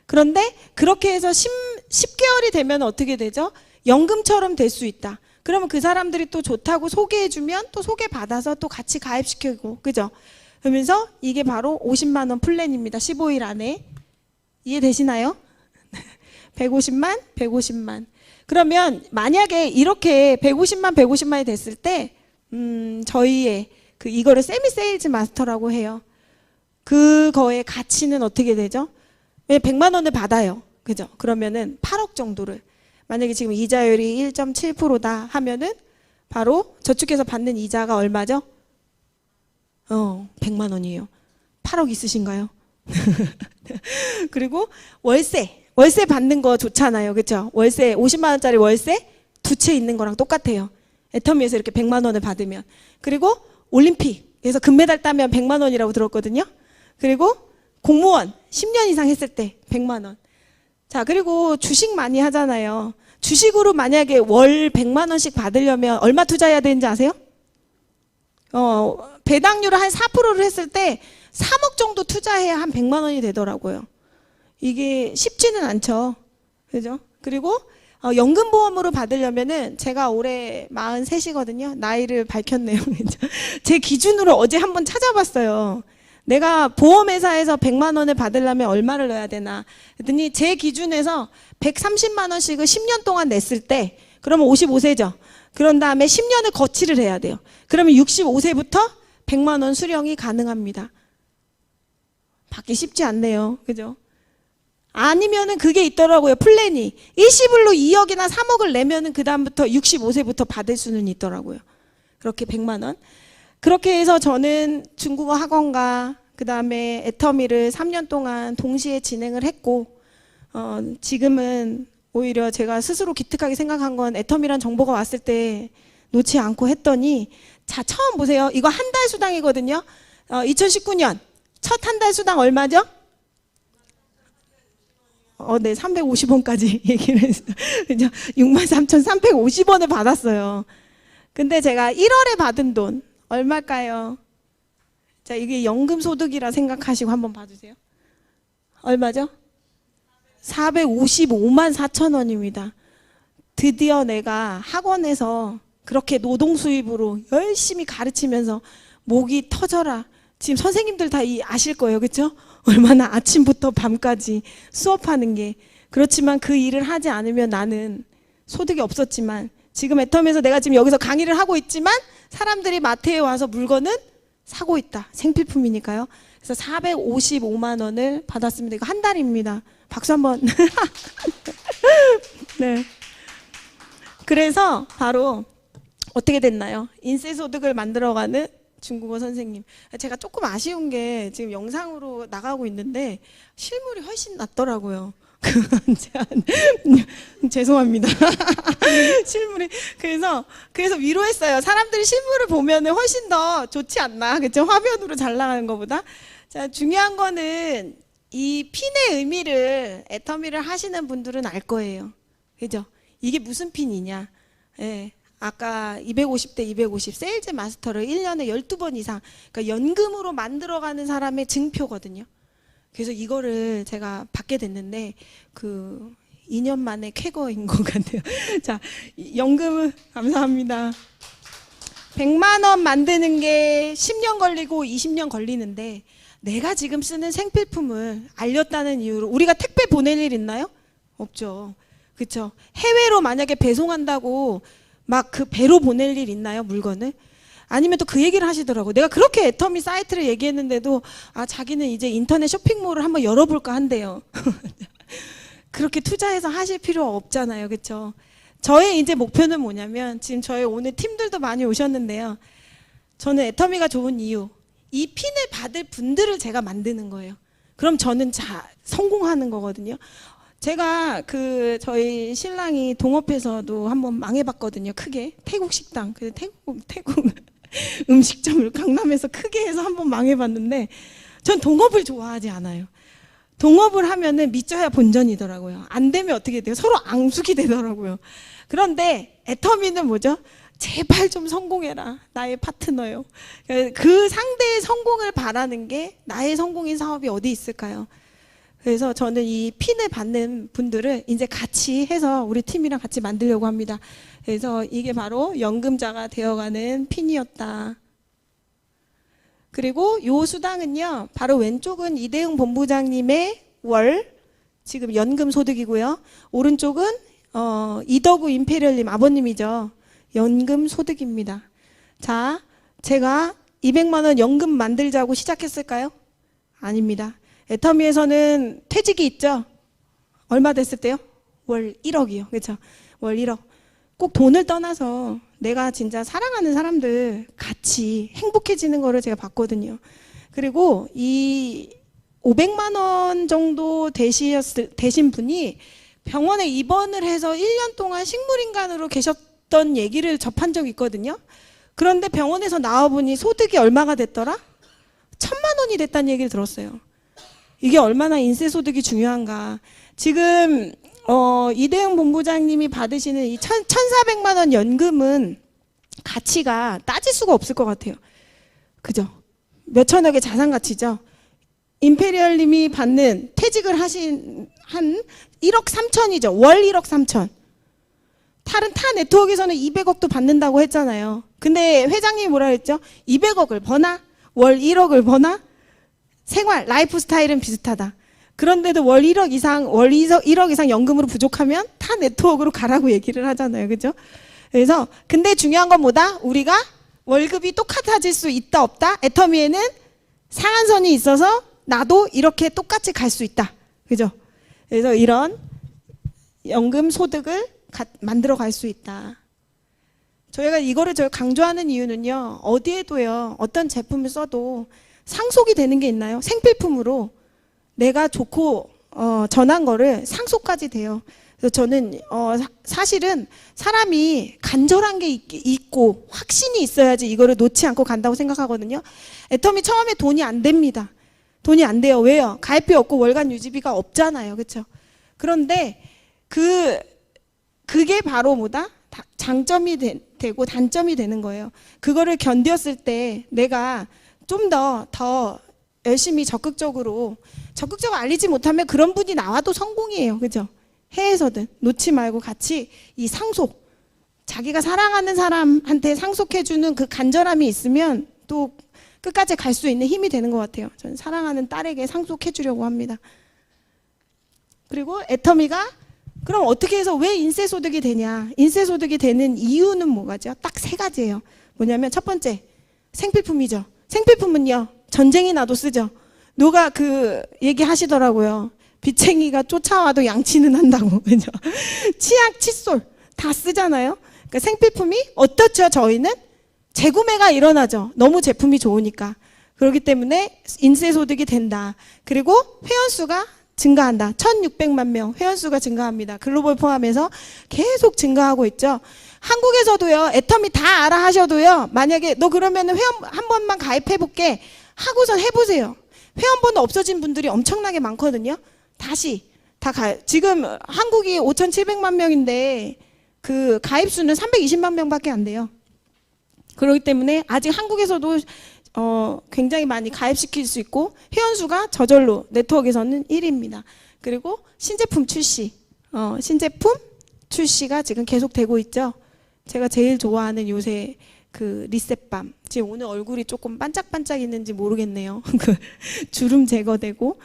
S1: 그런데 그렇게 해서 10개월이 되면 어떻게 되죠? 연금처럼 될 수 있다. 그러면 그 사람들이 또 좋다고 소개해주면 또 소개받아서 또 같이 가입시키고, 그죠? 그러면서 이게 바로 50만 원 플랜입니다. 15일 안에. 이해되시나요? 150만. 그러면 만약에 이렇게 150만이 됐을 때, 저희의 이거를 세미 세일즈 마스터라고 해요. 그거의 가치는 어떻게 되죠? 100만 원을 받아요. 그죠? 그러면은 8억 정도를. 만약에 지금 이자율이 1.7%다 하면은 바로 저축해서 받는 이자가 얼마죠? 100만 원이에요. 8억 있으신가요? 그리고 월세 받는 거 좋잖아요. 그렇죠? 월세 50만 원짜리 월세 2채 있는 거랑 똑같아요. 애터미에서 이렇게 100만 원을 받으면. 그리고 올림픽 그래서 금메달 따면 100만 원이라고 들었거든요. 그리고 공무원 10년 이상 했을 때 100만 원. 자, 그리고 주식 많이 하잖아요. 주식으로 만약에 월 100만 원씩 받으려면 얼마 투자해야 되는지 아세요? 배당률을 한 4%를 했을 때 3억 정도 투자해야 한 100만 원이 되더라고요. 이게 쉽지는 않죠. 그죠? 그리고 연금보험으로 받으려면은 제가 올해 43이거든요. 나이를 밝혔네요. 제 기준으로 어제 한번 찾아봤어요. 내가 보험회사에서 100만 원을 받으려면 얼마를 넣어야 되나. 그랬더니 제 기준에서 130만 원씩을 10년 동안 냈을 때, 그러면 55세죠. 그런 다음에 10년을 거치를 해야 돼요. 그러면 65세부터 100만 원 수령이 가능합니다. 받기 쉽지 않네요. 그죠? 아니면은 그게 있더라고요. 플랜이. 일시불로 2억이나 3억을 내면은 그다음부터 65세부터 받을 수는 있더라고요. 그렇게 100만 원. 그렇게 해서 저는 중국어 학원과 그다음에 애터미를 3년 동안 동시에 진행을 했고, 지금은 오히려 제가 스스로 기특하게 생각한 건 애터미란 정보가 왔을 때 놓지 않고 했더니, 자, 처음 보세요. 이거 한 달 수당이거든요. 2019년 첫 한 달 수당 얼마죠? 네, 350원까지 얘기를 했어요. 63,350원을 받았어요. 근데 제가 1월에 받은 돈 얼마일까요? 자, 이게 연금소득이라 생각하시고 한번 봐주세요. 얼마죠? 455만 4천 원입니다. 드디어 내가 학원에서 그렇게 노동 수입으로 열심히 가르치면서 목이 터져라. 지금 선생님들 다 아실 거예요. 그렇죠? 얼마나 아침부터 밤까지 수업하는 게. 그렇지만 그 일을 하지 않으면 나는 소득이 없었지만, 지금 애텀에서 내가 지금 여기서 강의를 하고 있지만 사람들이 마트에 와서 물건은 사고 있다. 생필품이니까요. 그래서 455만 원을 받았습니다. 이거 한 달입니다. 박수 한번. 네. 그래서 바로 어떻게 됐나요? 인쇄소득을 만들어가는 중국어 선생님. 제가 조금 아쉬운 게 지금 영상으로 나가고 있는데 실물이 훨씬 낫더라고요. 죄송합니다. 실물이 그래서 위로했어요. 사람들이 실물을 보면은 훨씬 더 좋지 않나, 그렇죠? 화면으로 잘 나가는 것보다. 자, 중요한 거는 이 핀의 의미를 애터미를 하시는 분들은 알 거예요. 그죠? 이게 무슨 핀이냐? 예. 아까 250대 250 세일즈 마스터를 1년에 12번 이상, 그러니까 연금으로 만들어가는 사람의 증표거든요. 그래서 이거를 제가 받게 됐는데 2년 만에 쾌거인 것 같아요. 자, 연금은 감사합니다. 100만 원 만드는 게 10년 걸리고 20년 걸리는데, 내가 지금 쓰는 생필품을 알렸다는 이유로 우리가 택배 보낼 일 있나요? 없죠. 그렇죠? 해외로 만약에 배송한다고 막 그 배로 보낼 일 있나요? 물건을? 아니면 또 그 얘기를 하시더라고요. 내가 그렇게 애터미 사이트를 얘기했는데도 자기는 이제 인터넷 쇼핑몰을 한번 열어볼까 한대요. 그렇게 투자해서 하실 필요 없잖아요. 그렇죠? 저의 이제 목표는 뭐냐면, 지금 저희 오늘 팀들도 많이 오셨는데요. 저는 애터미가 좋은 이유, 이 핀을 받을 분들을 제가 만드는 거예요. 그럼 저는 성공하는 거거든요. 제가 저희 신랑이 동업해서도 한번 망해봤거든요. 크게 태국 식당, 태국 음식점을 강남에서 크게 해서 한번 망해봤는데, 전 동업을 좋아하지 않아요. 동업을 하면은 믿져야 본전이더라고요. 안 되면 어떻게 돼요? 서로 앙숙이 되더라고요. 그런데 애터미는 뭐죠? 제발 좀 성공해라. 나의 파트너요. 그 상대의 성공을 바라는 게 나의 성공인 사업이 어디 있을까요? 그래서 저는 이 핀을 받는 분들을 이제 같이 해서 우리 팀이랑 같이 만들려고 합니다. 그래서 이게 바로 연금자가 되어가는 핀이었다. 그리고 요 수당은요, 바로 왼쪽은 이대흥 본부장님의 월 지금 연금 소득이고요. 오른쪽은 이덕우 임페리얼님 아버님이죠. 연금 소득입니다. 자, 제가 200만 원 연금 만들자고 시작했을까요? 아닙니다. 애터미에서는 퇴직이 있죠. 얼마 됐을 때요? 월 1억이요. 그렇죠? 월 1억. 꼭 돈을 떠나서 내가 진짜 사랑하는 사람들 같이 행복해지는 거를 제가 봤거든요. 그리고 이 500만 원 정도 되신 분이 병원에 입원을 해서 1년 동안 식물인간으로 계셨던 얘기를 접한 적이 있거든요. 그런데 병원에서 나와보니 소득이 얼마가 됐더라? 1,000만 원이 됐다는 얘기를 들었어요. 이게 얼마나 인쇄소득이 중요한가. 지금 이대영 본부장님이 받으시는 이 1,400만 원 연금은 가치가 따질 수가 없을 것 같아요. 그죠? 몇천억의 자산 가치죠. 임페리얼님이 받는 퇴직을 하신 한 1억 3천이죠. 월 1억 3천. 다른 타 네트워크에서는 200억도 받는다고 했잖아요. 근데 회장님이 뭐라 그랬죠? 200억을 버나 월 1억을 버나 생활 라이프 스타일은 비슷하다. 그런데도 월 1억 이상 월 1억 이상 연금으로 부족하면 타 네트워크로 가라고 얘기를 하잖아요. 그죠? 그래서 근데 중요한 건 뭐다? 우리가 월급이 똑같아질 수 있다 없다? 애터미에는 상한선이 있어서 나도 이렇게 똑같이 갈 수 있다. 그죠? 그래서 이런 연금 소득을 만들어 갈 수 있다. 저희가 이거를 강조하는 이유는요. 어디에도요. 어떤 제품을 써도 상속이 되는 게 있나요? 생필품으로 내가 좋고 전한 거를 상속까지 돼요. 그래서 저는 사실은 사람이 간절한 게 있고 확신이 있어야지 이거를 놓지 않고 간다고 생각하거든요. 애터미 처음에 돈이 안 됩니다. 돈이 안 돼요. 왜요? 가입비 없고 월간 유지비가 없잖아요. 그렇죠? 그런데 그게 바로 뭐다? 장점이 되고 단점이 되는 거예요. 그거를 견뎠을 때 내가 좀 더 열심히 적극적으로 알리지 못하면 그런 분이 나와도 성공이에요. 그죠? 해에서든 놓지 말고 같이 이 상속, 자기가 사랑하는 사람한테 상속해주는 그 간절함이 있으면 또 끝까지 갈 수 있는 힘이 되는 것 같아요. 저는 사랑하는 딸에게 상속해주려고 합니다. 그리고 애터미가 그럼 어떻게 해서 왜 인쇄소득이 되냐? 인쇄소득이 되는 이유는 뭐가죠? 딱 3가지예요. 뭐냐면 첫 번째, 생필품이죠. 생필품은요, 전쟁이 나도 쓰죠. 누가 얘기 하시더라고요. 빚쟁이가 쫓아와도 양치는 한다고. 그죠? 치약, 칫솔 다 쓰잖아요. 그러니까 생필품이 어떻죠? 저희는 재구매가 일어나죠. 너무 제품이 좋으니까. 그렇기 때문에 인쇄소득이 된다. 그리고 회원수가 증가한다. 1,600만 명 회원수가 증가합니다. 글로벌 포함해서 계속 증가하고 있죠. 한국에서도요. 애터미 다 알아 하셔도요. 만약에 너 그러면 회원 한 번만 가입해볼게 하고선 해보세요. 회원번호 없어진 분들이 엄청나게 많거든요. 다시 지금 한국이 5,700만 명인데 그 가입수는 320만 명밖에 안 돼요. 그렇기 때문에 아직 한국에서도 굉장히 많이 가입시킬 수 있고 회원수가 저절로 네트워크에서는 1위입니다. 그리고 신제품 출시가 지금 계속 되고 있죠. 제가 제일 좋아하는 요새 그 리셋밤. 지금 오늘 얼굴이 조금 반짝반짝 있는지 모르겠네요. 그 주름 제거되고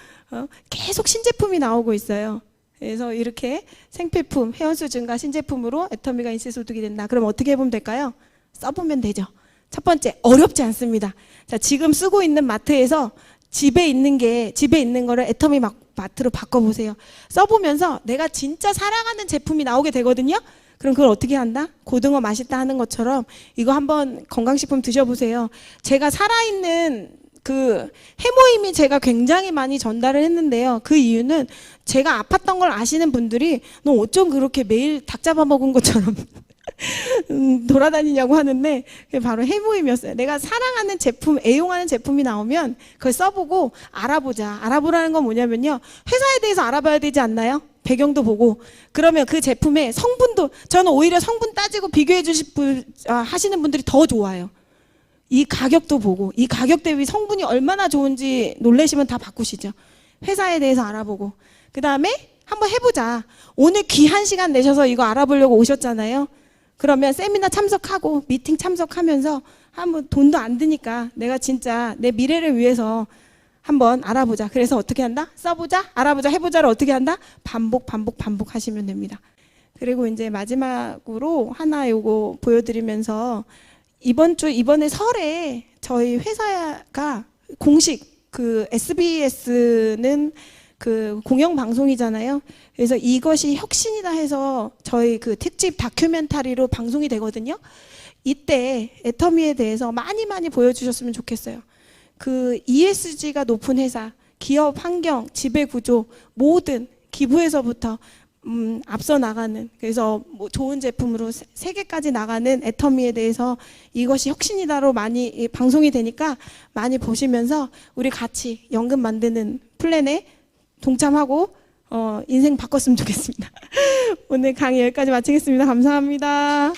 S1: 계속 신제품이 나오고 있어요. 그래서 이렇게 생필품, 회원수 증가, 신제품으로 애터미가 인쇄소득이 된다. 그럼 어떻게 해보면 될까요? 써보면 되죠. 첫 번째, 어렵지 않습니다. 자, 지금 쓰고 있는 마트에서 집에 있는 거를 애터미 마트로 바꿔보세요. 써보면서 내가 진짜 사랑하는 제품이 나오게 되거든요. 그럼 그걸 어떻게 한다? 고등어 맛있다 하는 것처럼 이거 한번 건강식품 드셔보세요. 제가 살아있는 그 해모임이 제가 굉장히 많이 전달을 했는데요. 그 이유는 제가 아팠던 걸 아시는 분들이 너 어쩜 그렇게 매일 닭 잡아먹은 것처럼 돌아다니냐고 하는데 그게 바로 해모임이었어요. 내가 사랑하는 제품, 애용하는 제품이 나오면 그걸 써보고 알아보자. 알아보라는 건 뭐냐면요. 회사에 대해서 알아봐야 되지 않나요? 배경도 보고. 그러면 그 제품의 성분도, 저는 오히려 성분 따지고 비교해 하시는 분들이 더 좋아요. 이 가격도 보고, 이 가격 대비 성분이 얼마나 좋은지 놀라시면 다 바꾸시죠. 회사에 대해서 알아보고. 그 다음에 한번 해보자. 오늘 귀한 시간 내셔서 이거 알아보려고 오셨잖아요. 그러면 세미나 참석하고 미팅 참석하면서 한번 돈도 안 드니까 내가 진짜 내 미래를 위해서 한번 알아보자. 그래서 어떻게 한다? 써보자, 알아보자, 해보자를 어떻게 한다? 반복 하시면 됩니다. 그리고 이제 마지막으로 하나 요거 보여드리면서 이번에 설에 저희 회사가 공식 그 SBS는 그 공영방송이잖아요. 그래서 이것이 혁신이다 해서 저희 그 특집 다큐멘터리로 방송이 되거든요. 이때 애터미에 대해서 많이 보여주셨으면 좋겠어요. 그 ESG가 높은 회사, 기업 환경, 지배 구조, 모든 기부에서부터 앞서 나가는, 그래서 뭐 좋은 제품으로 세계까지 나가는 애터미에 대해서 이것이 혁신이다로 많이 방송이 되니까 많이 보시면서 우리 같이 연금 만드는 플랜에 동참하고 인생 바꿨으면 좋겠습니다. 오늘 강의 여기까지 마치겠습니다. 감사합니다.